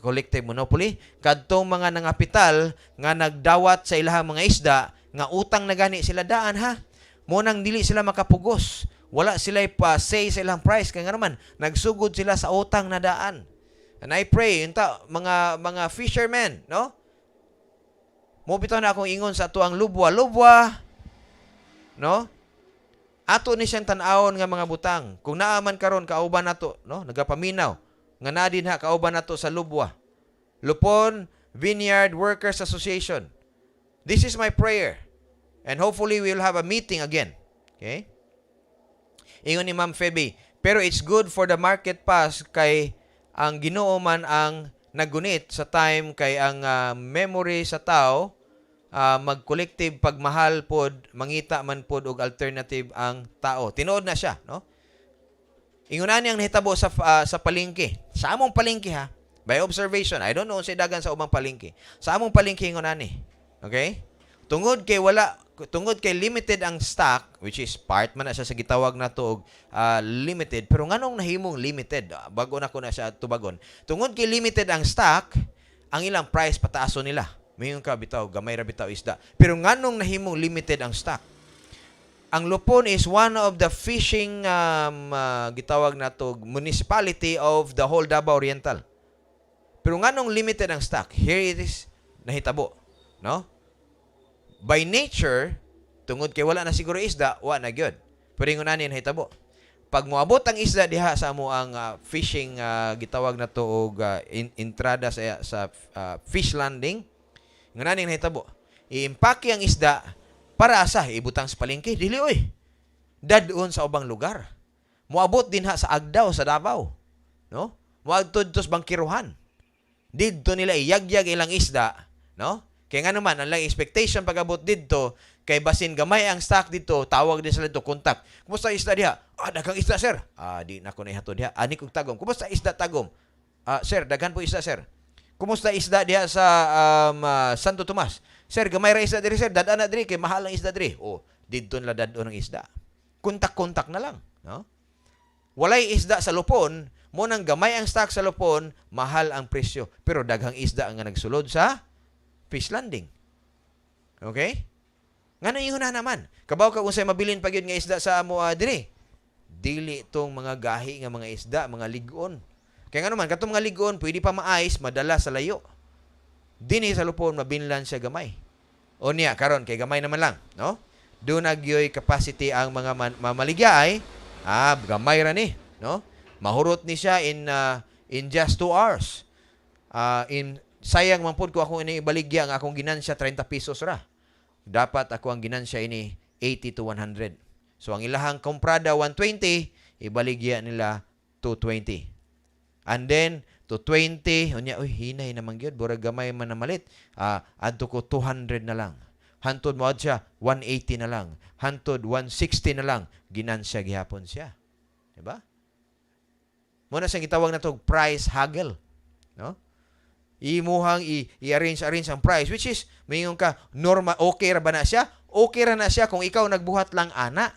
collective monopoly, kadtong mga nangapital nga nagdawat sa ilahang mga isda nga utang na gani sila daan ha. Mo nang dili sila makapugos. Wala sila pa say sa ilang price kay nga naman nagsugod sila sa utang na daan. And I pray unta mga fishermen, no? Mo bitaw na akong ingon sa tuang lubwa, no? Ato ni siyang tan-awon nga mga butang. Kung naaman karon kauban nato, no? Nagapaminaw nga na din ha kauban nato sa lubwa. Lupon Vineyard Workers Association. This is my prayer. And hopefully we'll have a meeting again. Okay? Ingon ni Ma'am Feby, pero it's good for the market pass kay ang Ginoo man ang nagunit sa time kay ang memory sa tao mag-collective pagmahal pod, mangita man pod og alternative ang tao. Tinuod na siya, no? Ingunan niyang nahitabo sa palengke. Sa among palengke ha, by observation, I don't know sa dagan sa ubang palengke. Sa among palengke ingunan ni. Okay? Tungod kay limited ang stock, which is part man na siya sa gitawag na to limited, pero nganong nahimong limited? Bago na ko na siya tubagon. Tungod kay limited ang stock, ang ilang price pataaso nila. Mayon ka bitaw, gamay ra bitaw isda. Pero nganong nahimong limited ang stock? Ang Lupon is one of the fishing gitawag na to municipality of the whole Davao Oriental. Pero nganong limited ang stock? Here it is nahitabo, no? By nature, tungod kay wala na siguro isda, wa na gyud. Pero ingon ani nahitabo. Pag moabot ang isda diha sa amo ang fishing gitawag na to og entrada sa fish landing, ingon ani nahitabo. Iimpake ang isda para asa ibutang sa palengke, dili oy. Dadon sa ubang lugar. Moabot din ha sa Agdao sa Davao, no? Moadtod tos bangkiruhan. Didto nila iyagyag ilang isda, no? Kaya nga naman, ang lang expectation pag-abot dito, kay basin gamay ang stock dito, tawag din sila dito, contact. Kumusta isda diha? Daghang isda, sir. Di na ko na ihato diha. Ani kong tagom. Kumusta isda tagom? Sir, daghan po isda, sir. Kumusta isda diha sa Santo Tomas? Sir, gamay ra isda diri, sir. Dadaan na diri, kay mahal ang isda diri. Dito nila dadon ng isda. Kontak-kontak na lang. No? Walay isda sa Lupon, mo nang gamay ang stock sa Lupon, mahal ang presyo. Pero daghang isda ang nagsulod sa fish landing. Okay? Ngano ingon na naman? Kabaw ka unsay mabilin pag yun nga isda sa amo diri. Dili tong mga gahi nga mga isda, mga ligon. Kaya nga naman katong mga ligon pwede pa maayos madala sa layo. Dinhi sa Lupon mabinlan siya gamay. O niya karon kay gamay naman lang, no? Do nagyoy capacity ang mga mamaligya gamay ra ni, no? Mahurot ni siya in just 2 hours. Sayang man pud ko ako ini ibaligya ang akong ginansya 30 pesos ra. Dapat ako ang ginansya ini 80 to 100. So ang ilahang komprada 120, ibaligya nila 220. And then to 20, unya hinay naman gyud, burag gamay man na malit. Adto ko 200 na lang. Hantod mo siya 180 na lang. Hantod 160 na lang. Ginansya gihapon siya. Diba? Muna sa gitawag na to price haggle, no? Imuhang i-arrange ang price, which is mayong ka normal, okay ra ba na siya? Okay ra na siya kung ikaw nagbuhat lang ana.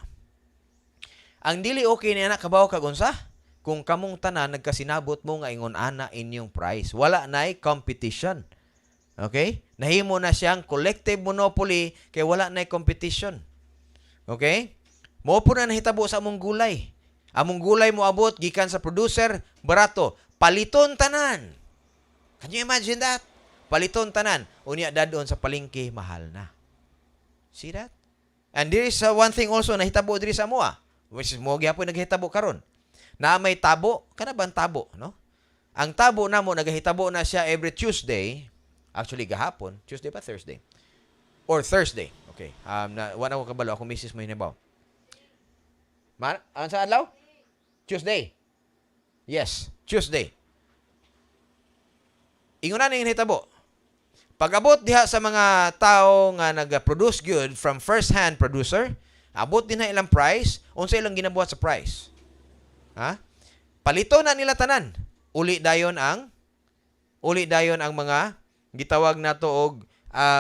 Ang dili okay ni ana kabaw kag unsa? Kung kamong tanan nagkasinabot mo nga ingon ana inyong price, wala nay competition. Okay? Nahimo na siyang collective monopoly kay wala nay competition. Okay? Mo po na nahitabo sa among gulay. Among gulay mo abot gikan sa producer, barato. Paliton tanan. Can you imagine that? Paliton tanan. Unya dadon sa palengke, mahal na. See that? And there is one thing also na hitabo diri sa amoa, which is mo gyapon naghitabo karon. Na may tabo, kana bang tabo, no? Ang tabo namo nagahitabo na siya every Tuesday. Actually gahapon, Tuesday pa Thursday. Or Thursday. Okay. Wala ko kabalo ako misis mo hinibaw. Ano sa adlaw? Tuesday. Yes, Tuesday. Inguna ning hitabo. Pag-abot diha sa mga tao nga nag-produce good from first-hand producer, abot din na ilang price, unsa ilang ginabuhat sa price. Ha? Palito na nila tanan. Uli dayon ang mga gitawag nato og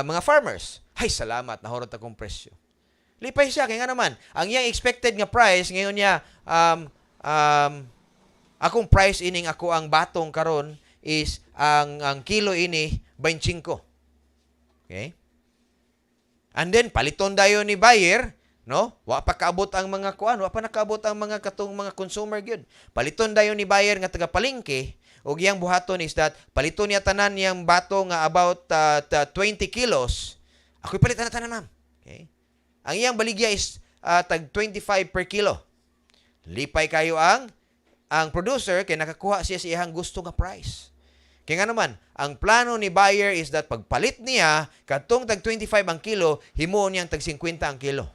mga farmers. Hay salamat, nahurot akong presyo. Lipay siya kay nga naman, ang iyang expected nga price ngayon niya akong price ining ako ang batong karon is ang kilo ini 25. Okay? And then paliton dayon ni buyer, no? Wa pa kaabot ang mga kuan, wa pa nakaabot ang mga katong mga consumer gyud. Paliton dayon ni buyer nga taga palengke ug iyang buhaton is that paliton niya tanan yang bato nga about 20 kilos. Ako'y palitan na tanan, ma'am. Okay? Ang iyang baligya is tag 25 per kilo. Lipay kayo ang producer kay nakakuha siya sa iyang gusto nga price. Kaya nga naman, ang plano ni buyer is that pagpalit niya, katong tag 25 ang kilo, himuon niyang tag 50 ang kilo.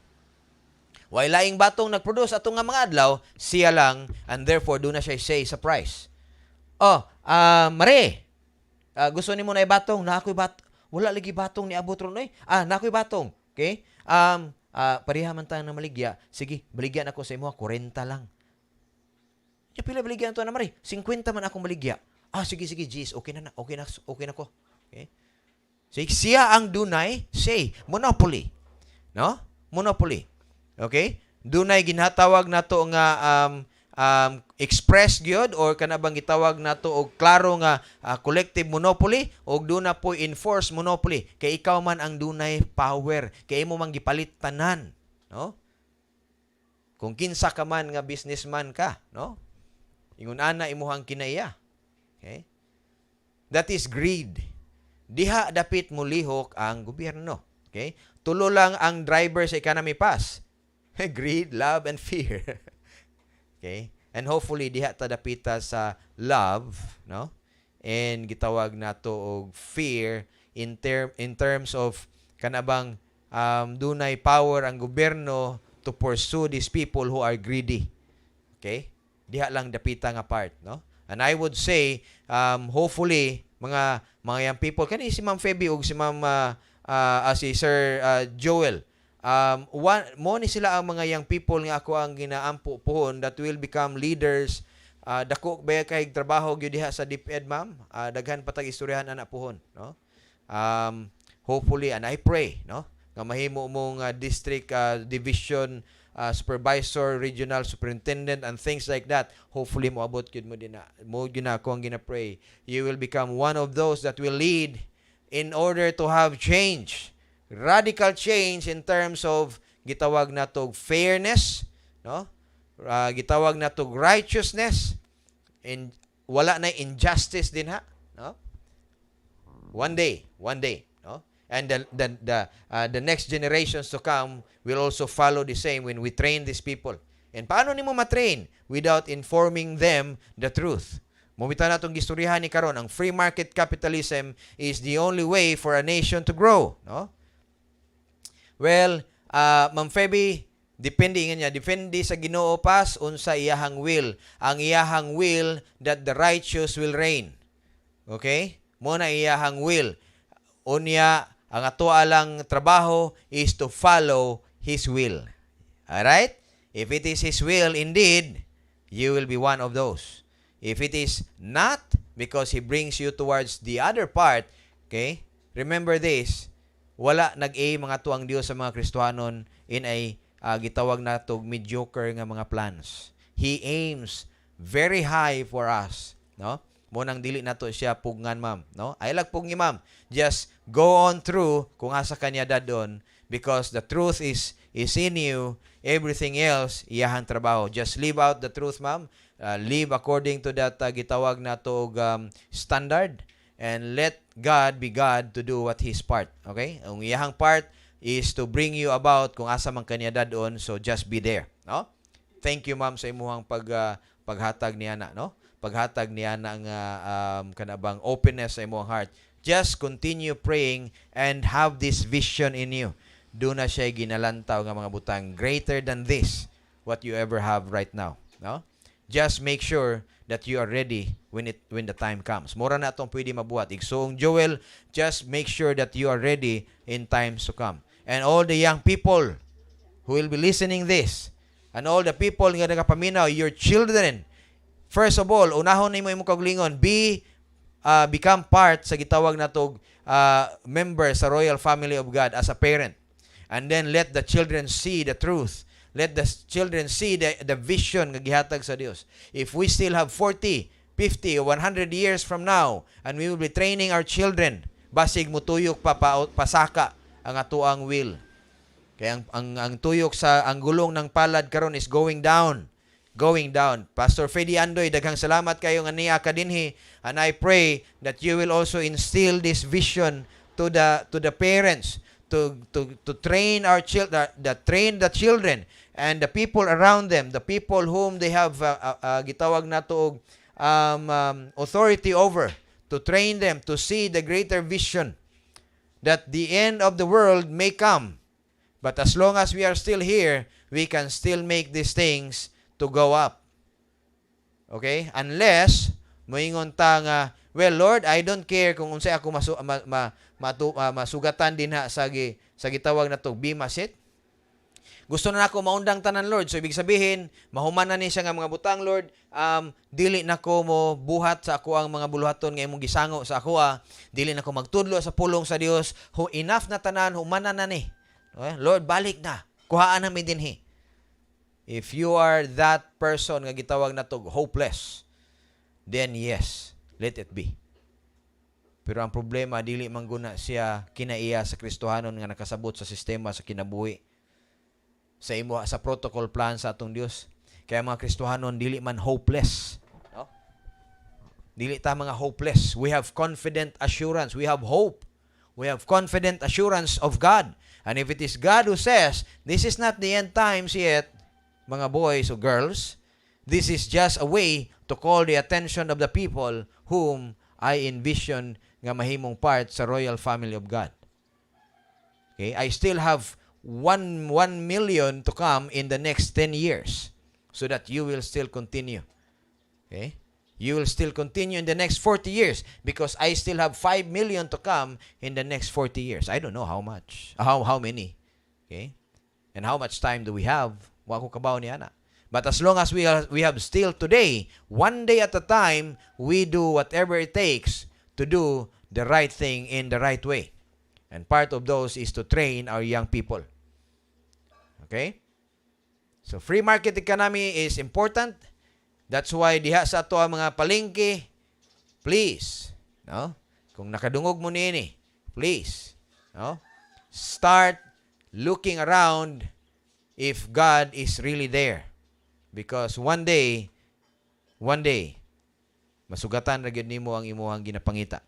Way laing batong nagproduce atong nga mga adlaw, siya lang, and therefore doon na siya say sa price. Mare, gusto ni mo na ibatong, na ako'y batong, wala lagi batong ni abot ron eh. Na ako'y batong. Okay? Pareha man tayo na maligya. Sige, baligyan ako sa imo, 40 lang. Ya pila baligyan to na mare? 50 man akong baligya. Sige, jeez, okay na ko. Okay? So, siya ang dunay, say, monopoly. No? Monopoly. Okay? Dunay ginhatawag na to nga express gyud or kanabang gitawag nato og klaro nga collective monopoly og duna po enforce monopoly kay ikaw man ang dunay power kay imo man gipalit tanan, no? Kung kinsa ka man nga businessman ka, no? Ingon ana imuhang kinaiya. Okay? That is greed. Diha dapit mulihok ang gobyerno. Okay? Tulo lang ang driver sa economy pass. Greed, love, and fear. Okay? And hopefully diha ta dapita sa love, no? And gitawag nato og fear in terms of kanabang dunay power ang gobyerno to pursue these people who are greedy. Okay? Diha lang dapita nga part, no? And I would say hopefully mga young people kani si Ma'am Feby ug si Ma'am si Sir Joel mo ni sila ang mga young people nga ako ang ginaampo pohon that will become leaders. Dako ba kay trabaho gyud diha sa DepEd, ma'am? Daghan patag istoryahan ana pohon, no? Hopefully and I pray, no, nga mahimo mong district division supervisor, regional superintendent and things like that. Hopefully moabot gyud mo din na. Mo gyud na ako ang gina-pray. You will become one of those that will lead in order to have change. Radical change in terms of gitawag natog fairness, no? Gitawag natog righteousness, and wala na injustice din ha, no? One day, no? And the next generations to come will also follow the same when we train these people. And paano nimo matrain without informing them the truth? Mumita na itong gistoryahan ni karon, ang free market capitalism is the only way for a nation to grow, no? Well, Ma'am Feby, depende sa Ginoo pas unsa iyahang will. Ang iyahang will that the righteous will reign. Okay? Mo na iyahang will. Unya, ang ato alang trabaho is to follow His will. Alright? If it is His will, indeed, you will be one of those. If it is not, because He brings you towards the other part, okay? Remember this, wala nag-aim mga tuang Dios sa mga Kristohanon in ay gitawag natog mediocre nga mga plans. He aims very high for us, no? Mo nang dili nato siya pugngan, ma'am, no? Ay lag pugni, ma'am. Just go on through kung asa kanya dadon because the truth is is in you, everything else iyahang trabaho. Just live out the truth, ma'am. Live according to that gitawag na to standard, and let God be God to do what His part. Okay? Ang iyahang part is to bring you about kung asa man kanya dadon, so just be there. No? Thank you, ma'am, sa imuhang paghatag niya na, no? Paghatag niya na nga kanabang openness sa imong heart. Just continue praying and have this vision in you. Doon na siya ginalantaw nga mga butang greater than this what you ever have right now, no? Just make sure that you are ready when the time comes. Mura na itong pwede mabuhat. Igsoong Joel, just make sure that you are ready in times to come. And all the young people who will be listening this, and all the people nga nagapaminaw, your children, first of all, unahon na mo imong kaugalingon, become part sa gitawag na tog member sa royal family of God as a parent. And then let the children see the truth. Let the children see the vision nga gihatag sa Dios. If we still have 40, 50, or 100 years from now, and we will be training our children, basig mutuyok pasaka ang atuang will. Kaya ang tuyok sa ang gulong ng palad karon is going down. Going down. Pastor Freddy Andoy, daghang salamat kayo nga niya ka dinhi, and I pray that you will also instill this vision to the parents to train our children, train the children and the people around them, the people whom they have gitawag nato authority over, to train them to see the greater vision that the end of the world may come. But as long as we are still here, we can still make these things to go up. Okay? Unless moingon ta nga, well, Lord, I don't care kung unsay ako masugatan din ha sa gitawag na to bimasit. Gusto na ako maundang tanan, Lord. So ibig sabihin, mahuman na ni siya nga mga butang, Lord, dili na ko mo buhat sa ako ang mga buluhaton nga imong gisango sa ako, dili na ko magtudlo sa pulong sa Dios. Enough na tanan, humana na ni. Okay? Lord, balik na. Kuhaan na mi dinhi. If you are that person nga gitawag na to hopeless, then yes, let it be. Pero ang problema, dili mangguna siya kinaiya sa Kristohanon nga nakasabot sa sistema sa kinabuhi, sa imo sa protocol plan sa atong Dios. Kaya mga Kristohanon, dili man hopeless, no? Dili ta mga hopeless. We have confident assurance. We have hope. We have confident assurance of God. And if it is God who says, this is not the end times yet, mga boys or girls, this is just a way to call the attention of the people whom I envision nga mahimong part sa royal family of God. Okay? I still have 1 million to come in the next 10 years so that you will still continue. Okay? You will still continue in the next 40 years because I still have 5 million to come in the next 40 years. I don't know how much, how many. Okay? And how much time do we have? Wa ko kabaw ni ana. But as long as we have still today, one day at a time, we do whatever it takes to do the right thing in the right way. And part of those is to train our young people. Okay? So free market economy is important. That's why diha sa ato ang mga palengke, please, no? Kung nakadungog mo niini, please, no? Start looking around if God is really there. Because one day, masugatan ra gyud nimo ang imuhang ginapangita.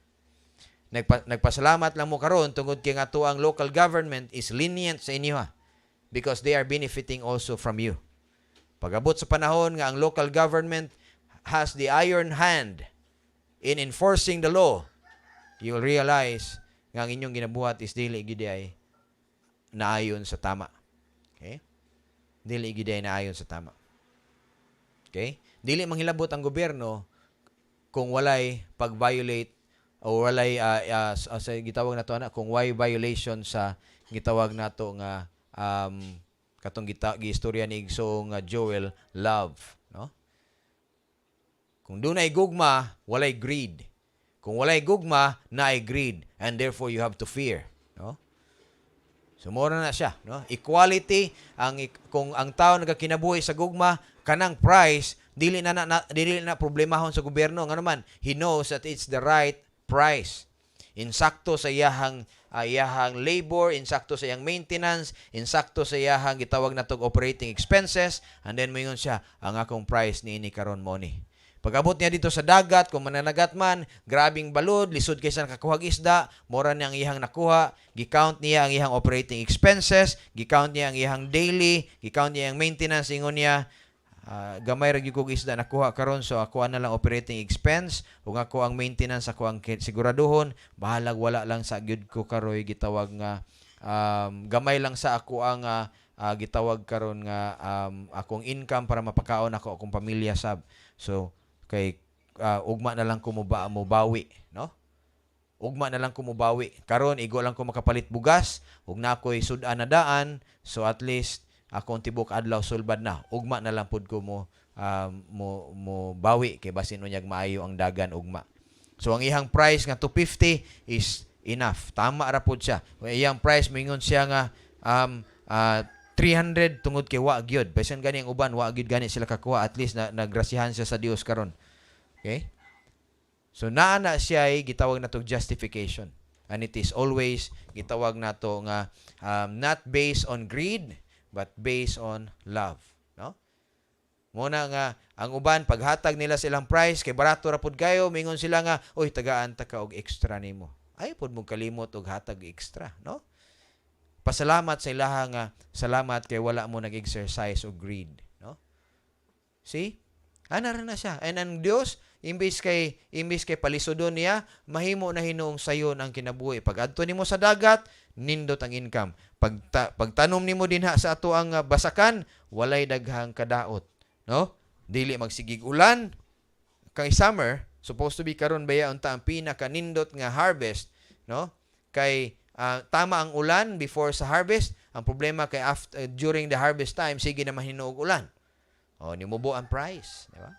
Nagpasalamat lang mo karon tungod kay nga ato ang local government is lenient sa inyo, because they are benefiting also from you. Pag-abot sa panahon nga ang local government has the iron hand in enforcing the law, you will realize nga ang inyong ginabuhat is dili gid ay naayon sa tama. Okay? Dili gid ay naayon sa tama. Okay? Dili manghilabot ang gobyerno kung walay pag-violate o walay sa gitawag nato ana, kung why violation sa gitawag nato nga katong giistorya ni Igsoong Joel, love, no? Kung dunay gugma, walay greed. Kung walay gugma, naay greed, and therefore you have to fear, no? Sumora na siya, no? Equality, kung ang tao nagakinabuhi sa gugma, kanang price dili na problemahon sa gobyerno. Nga naman, he knows that it's the right price. Insakto sa iyahang iyahang labor, insakto sa iyang maintenance, insakto sa iyahang gitawag natong operating expenses, and then moingon siya, ang akong price niini karon mo ni. Pag-abot niya dito sa dagat, kung mananagat man, grabing balod, lisod kaysa nakakuhag isda, mora niya ang iyang nakuha, gi-count niya ang iyang operating expenses, gi-count niya ang iyang daily, gi-count niya ang maintenance, ingon niya, gamay ra gyud kog isda nakuha karon, so ako na lang operating expense, ug ako ang maintenance, ako ang siguraduhon, bahalag wala lang sa gyud ko karoy gitawag nga gamay lang sa ako ang gitawag karon nga akong income para mapakaon ako akong pamilya sab. So kay ugma na lang ko mubawi, no? Ugma na lang ko mubawi. Karon igo lang ko makapalit bugas, ug na ako'y sudan na daan, so at least akong tibok adlaw sulbad na. Ugma na lang pud ko mo bawi kay basin unyag maayo ang dagan ugma. So ang ihang price nga 250 is enough. Tama ra pud siya. Ang iyang price mingon siya nga 300 tungod kay wa gyud. Bisan gani ang uban wa gyud gani sila kakuha, at least nagrasihan siya sa Dios karon. Okay? So naa na siya ay gitawag nato justification. And it is always gitawag nato nga not based on greed but based on love, no? Muna nga ang uban paghatag nila silang price kay barato ra pud kayo, mingon sila nga, oy tagaan ta ka og extra nimo. Ay pud mo kalimot og hatag extra, no? Pasalamat sa ilaha nga salamat kay wala mo nag-exercise og greed, no? See? Ana ra na siya. And ang Dios imbis kay palisodon niya, mahimo na hinuong sayon ang kinabuhi. Pag adto nimo sa dagat, nindot ang income. Pagtanom nimo dinha sa ato ang basakan, walay daghang kadaot, no? Dili magsigig ulan kay summer, supposed to be karon baya unta ang pinaka nindot nga harvest, no? Kay tama ang ulan before sa harvest. Ang problema kay during the harvest time, sige naman hinuog ulan. O, nimubo ang price. Di ba?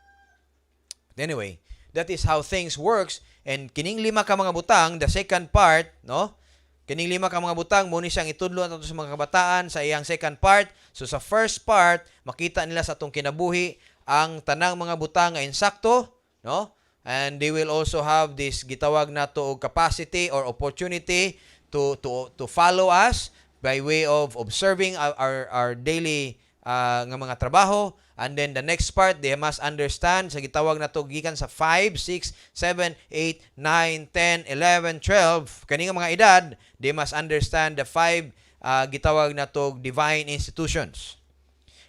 But anyway, that is how things works. And kining lima ka mga butang, the second part, no? Kining lima ka mga butang, muna siyang itudlo nato sa mga kabataan sa iyang second part. So sa first part, makita nila sa atong kinabuhi ang tanang mga butang nga insakto, no? And they will also have this gitawag nato og capacity or opportunity to follow us by way of observing our daily nga mga trabaho. And then the next part, they must understand sa gitawag na to gikan sa 5, 6, 7, 8, 9, 10, 11, 12 kaning mga edad, they must understand the 5 gitawag na to divine institutions.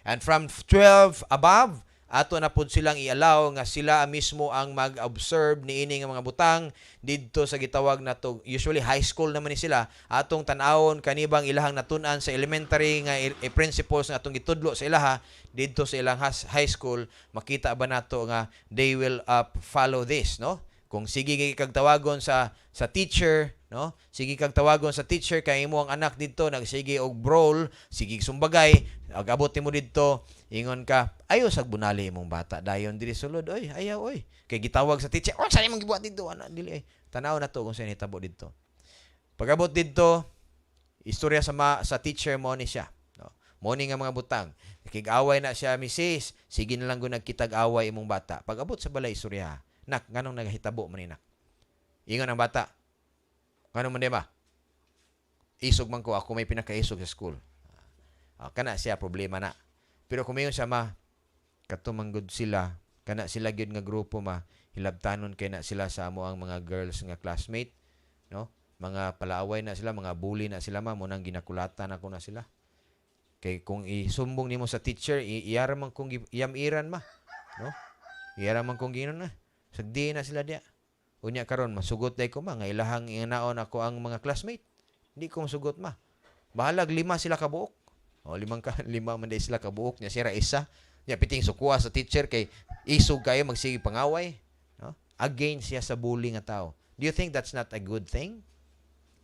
And from 12 above, ato na pud silang i-allow nga sila mismo ang mag-observe niini nga mga butang didto sa gitawag na to, usually high school naman ni sila, atong tan-awon kanibang ilahang natun-an sa elementary nga principles nga atong gitudlo sa ilaha didto sa ilang high school, makita ba nato nga they will follow this, no? Kung sige kag tawagon sa teacher, no? Sige kag tawagon sa teacher kay imo ang anak didto nagsige og brawl, sige sumbagay, agabot mo didto, ingon ka, ayo sag bunali imong bata, dayon diri sulod, oy, ayaw oy. Kay gitawag sa teacher, "Oh, saan imong gibuhat didto?" Ana dili ay. Tanaw na to kung saan hitabo didto. Pagabot didto, istorya sa teacher mo ni siya, no? Mo ni nga mga butang. Kig-away na siya, "Misis, sige na lang go nagkitag-away imong bata." Pagabot sa balay istorya, "Nak, nganong naghitabo man ni nak?" Ingon ang bata, "Ngano man di ba? Isog man ko, ako may pinakaisog sa school." Kana siya problema na. Pero kung mayon siya katumanggod sila, kana sila gyud nga grupo hilabtanon kay na sila sa amo ang mga girls nga classmate, no? Mga palaaway na sila, mga bully na sila mo nang ginakulatan ako na sila. Kay kung isumbong nimo sa teacher, iyara man kung iyam-iran no? Iyara man kung ginon na. Sagdi na sila diya. Unya karon masugot day ko nga ilahang inaon ako ang mga classmate. Hindi ko masugot Bahalag 5 sila kabuok. O 5 man day sila kabuok nya sira isa. Nya piting sukuha sa teacher kay isog kayo magsige pangaway, no? Against siya sa bully nga tao. Do you think that's not a good thing?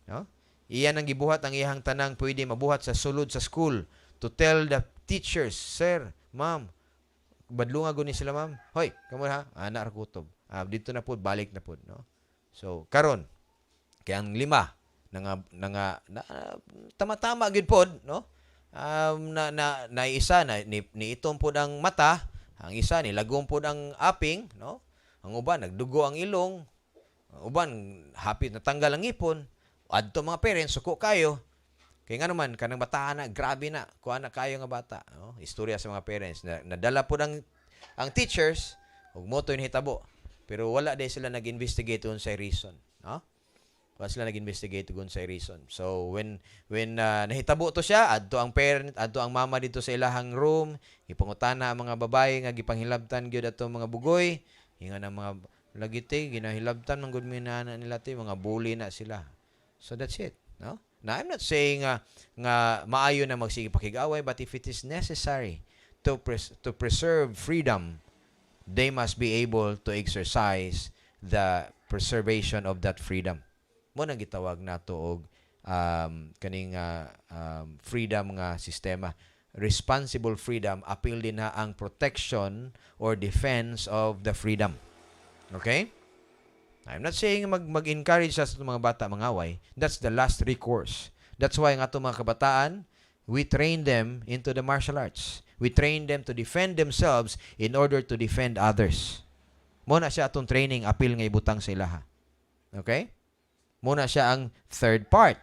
No? Iyan ang gibuhat ang iyang tanang pwede mabuhat sa sulod sa school to tell the teachers, "Sir, ma'am, badlunga guni sila ma'am. Hoy, kamo ha, ana ra kutob. Dito na pud, balik na pud, no?" So karon kay ang 5 tama-tama gid pod, no? Na isa ni itong pod ang mata, ang isa ni lagom pod ang aping, no? Ang uban nagdugo ang ilong, ang uban hapit natanggal ang ngipon, adto mga parents suko kayo. Kaya nga naman kanang bata na grabe na kuha na kayo nga bata, no? Istorya sa mga parents na nadala po ang teachers ug mo to hitabo. Pero wala day sila nag-investigate unsay reason, no? Wala sila nag-investigate unsay reason. So when nahitabo to siya, adto ang parent, adto ang mama dito sa ilahang room, ipangutana ang mga babae nga gipanghilabtan gyud ato mga bugoy, ingon ang mga lagite ginahilabtan man gud minana nila ti mga bully na sila. So that's it, no? Now, I'm not saying nga maayo na magsige pakig-away, but if it is necessary to preserve freedom, they must be able to exercise the preservation of that freedom. Mo nang gitawag nato og kaning freedom nga sistema. Responsible freedom, appeal din na ang protection or defense of the freedom. Okay? I'm not saying mag-encourage sa mga bata mangaway. That's the last recourse. That's why nga itong mga kabataan, we train them into the martial arts. We train them to defend themselves in order to defend others. Muna siya atong training, appeal nga ibutang sa ilaha. Okay? Muna siya ang third part.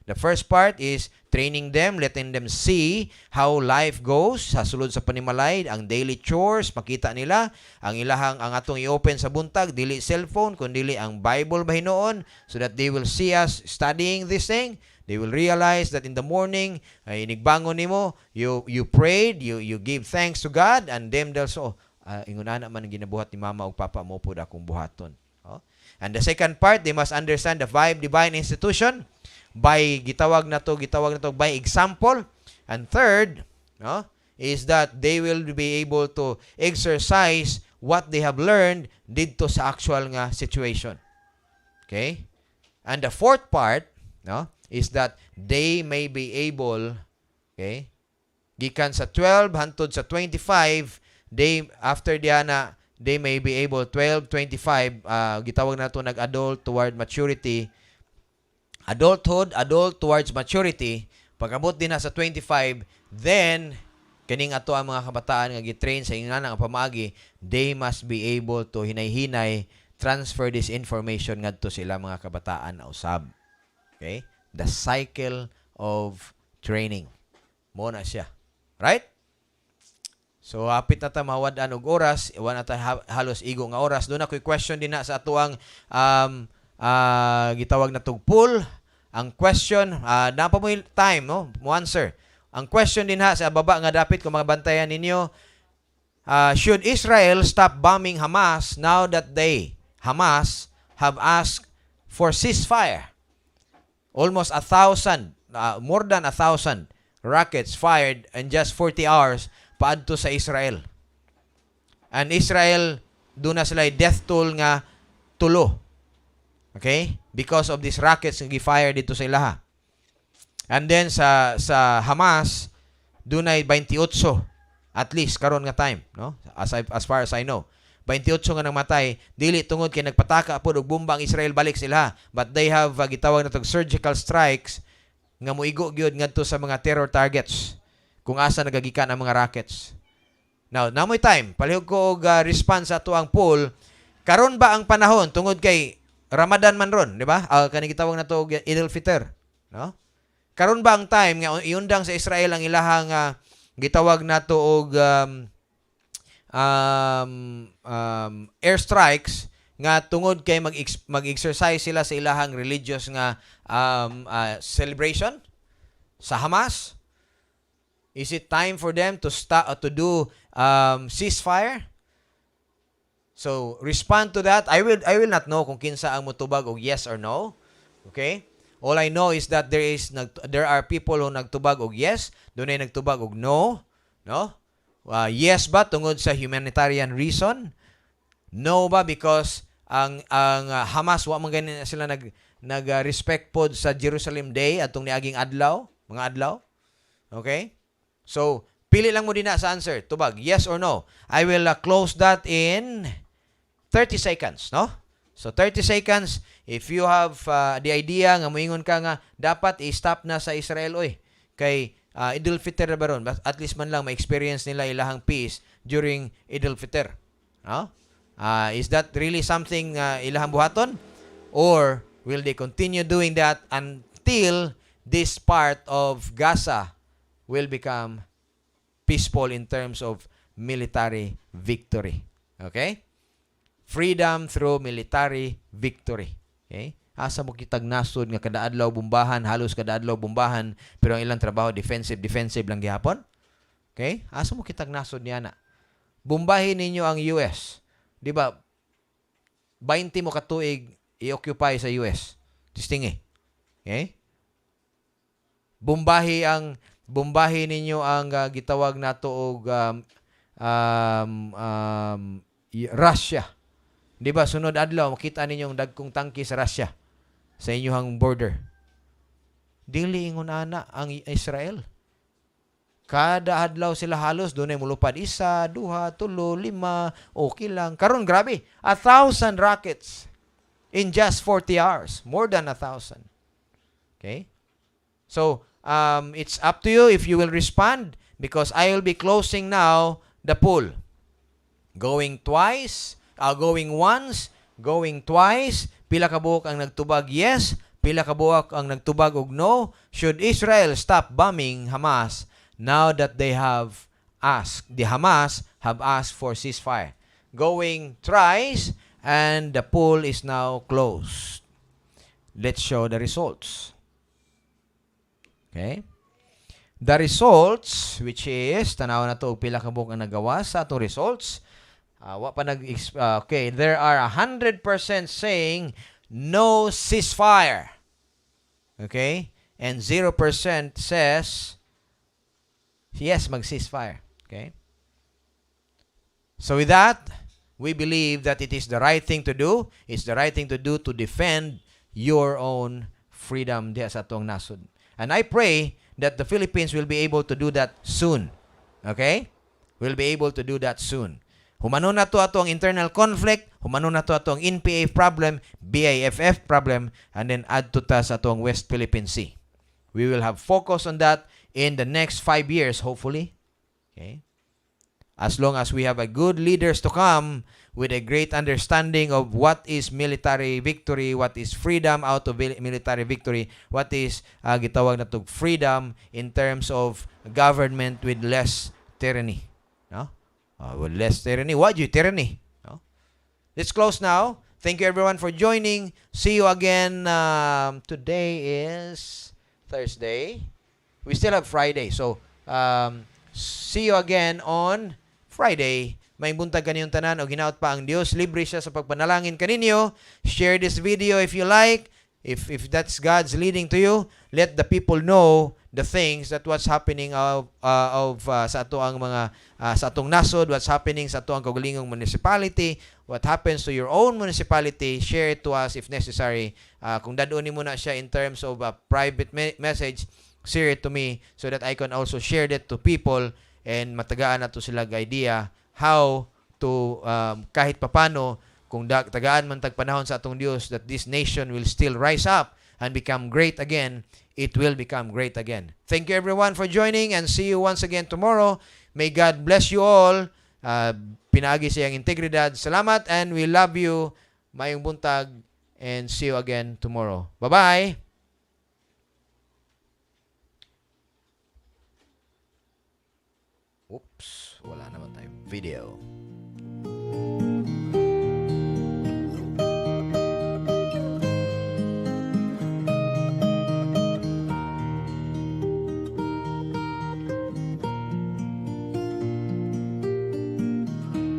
The first part is training them, letting them see how life goes sa sulod sa panimalay, ang daily chores, makita nila ang atong i-open sa buntag, dili cellphone, kundi ang Bible bahinoon, so that they will see us studying this thing. They will realize that in the morning, inigbangon nimo, you prayed, you give thanks to God, and them also, ingunana man ang ginabuhat ni mama o papa mo po akong buhaton. And the second part, they must understand the five divine institution by gitawag na to by example. And third, no, is that they will be able to exercise what they have learned dito sa actual nga situation. Okay? And the fourth part, no, is that they may be able, okay, gikan sa 12 hantod sa 25, after diana they may be able 12, 25, gitawag na ito nag-adult toward maturity. Adult towards maturity. Pag-abot din na sa 25, then, kaning ato ang mga kabataan nga gitrain sa ingana nga pamaagi, they must be able to hinay-hinay transfer this information ngadto sila mga kabataan na usab. Okay? The cycle of training. Mo na siya. Right? So, hapit na ta mawad-an og oras, iwan na ta halos igo nga oras. Doon ako'y question din na sa atuang gitawag na tog pool. Ang question, napa mo time, no? Mo answer. Ang question din ha sa baba nga dapit kung magabantayan ninyo, should Israel stop bombing Hamas now that Hamas, have asked for ceasefire? Almost 1,000, more than 1,000 rockets fired in just 40 hours paadto sa Israel. And Israel, doon na sila death toll nga 3. Okay? Because of these rockets nga gi-fire dito sa ilaha. And then sa Hamas, doon ay 28 at least karon nga time, no? As far as I know. 28 nga namatay, dili tungod kay nagpataka pod og bomba ang Israel balik sila, but they have gitawag na tog surgical strikes nga moigo gyud ngadto sa mga terror targets kung asa nagagikan ang mga rockets. Now, namoy time, palihog ko og response sa ato ang poll. Karon ba ang panahon tungod kay Ramadan man ron, di ba? Kani gitawag na to Eid al-Fitr, no? Karon ba ang time nga iundang sa Israel ang ilahang gitawag na to og airstrikes nga tungod kay mag-exercise sila sa ilahang religious nga celebration sa Hamas? Is it time for them to do ceasefire? So, respond to that. I will not know kung kinsa ang mutubag og yes or no. Okay? All I know is that there are people who nagtubag og yes, dunay nagtubag og no, no? Yes ba tungod sa humanitarian reason? No ba because ang Hamas wa man ganin sila nag-respect pod sa Jerusalem Day atong niaging adlaw, mga adlaw? Okay? So, pili lang mo din na sa answer. Tubag, yes or no. I will close that in 30 seconds, no? So, 30 seconds. If you have the idea nga moingon ka nga dapat i-stop na sa Israel, oy. Kay Eid al-Fitr na baron. At least man lang ma-experience nila ilahang peace during Eid al-Fitr. No? Is that really something ilahang buhaton? Or Will they continue doing that until this part of Gaza will become peaceful in terms of military victory? Okay? Freedom through military victory. Okay? Asa mo kitag nasod nga kada adlaw bombahan, halos kada adlaw bombahan, pero ang ilang trabaho defensive lang gihapon? Okay? Asa mo kitag nasod niya na? Bombahin ninyo ang US. Di ba? 20 mo katuig i-occupy sa US. Tistingi. Okay? Bombahin ninyo ang gitawag nato og Russia. Di ba? Sunod adlaw makita ninyong dagkong tangke sa Russia sa inyong border. Dili ingon ana ang Israel. Kada adlaw sila halos dunay mulupad 1, 2, 3, 5, okay lang. Karon grabe, 1,000 rockets in just 40 hours, more than 1,000. Okay? So, it's up to you if you will respond because I will be closing now the poll. Going once, going twice, pila ka buok ang nagtubag yes, pila ka buok ang nagtubag og no. Should Israel stop bombing Hamas now that the Hamas have asked for ceasefire? Going thrice, and the poll is now closed. Let's show the results. Okay? The results, which is, tanaw na to, pila ka buok ang nagawa sa atong results. Okay, there are 100% saying no ceasefire. Okay? And 0% says yes, mag-ceasefire. Okay? So with that, we believe that it is the right thing to do. It's the right thing to do to defend your own freedom diya sa atong nasod. And I pray that the Philippines will be able to do that soon. Okay? We'll be able to do that soon. Humanon na to atong internal conflict, humanon na to atong NPA problem, BIFF problem, and then add to ta sa atong West Philippine Sea. We will have focus on that in the next 5 years, hopefully. Okay? As long as we have a good leaders to come with a great understanding of what is military victory, what is freedom out of military victory, what is gitawag na to freedom in terms of government with less tyranny. No? With less tyranny. What you tyranny? No? Let's close now. Thank you everyone for joining. See you again. Today is Thursday. We still have Friday. So, see you again on Friday. May buntag kaniyong tanan o ginaot pa ang Dios. Libre siya sa pagpanalangin kaninyo. Share this video if you like. If that's God's leading to you, let the people know the things that what's happening sa ato ang mga sa atong nasod, what's happening sa ato ang kaugalingong municipality, what happens to your own municipality. Share it to us if necessary. Kung daduni mo na siya in terms of a private message, share it to me so that I can also share that to people and matagaan na to sila idea how to kahit papano kung tagaan man tagpanahon sa atong Dios that this nation will still rise up and become great again, it will become great again. Thank you everyone for joining and see you once again tomorrow. May God bless you all. Pinaagi sa iyang integridad. Salamat and we love you. Mayong buntag and see you again tomorrow. Bye-bye! Oops, wala naman tayong video.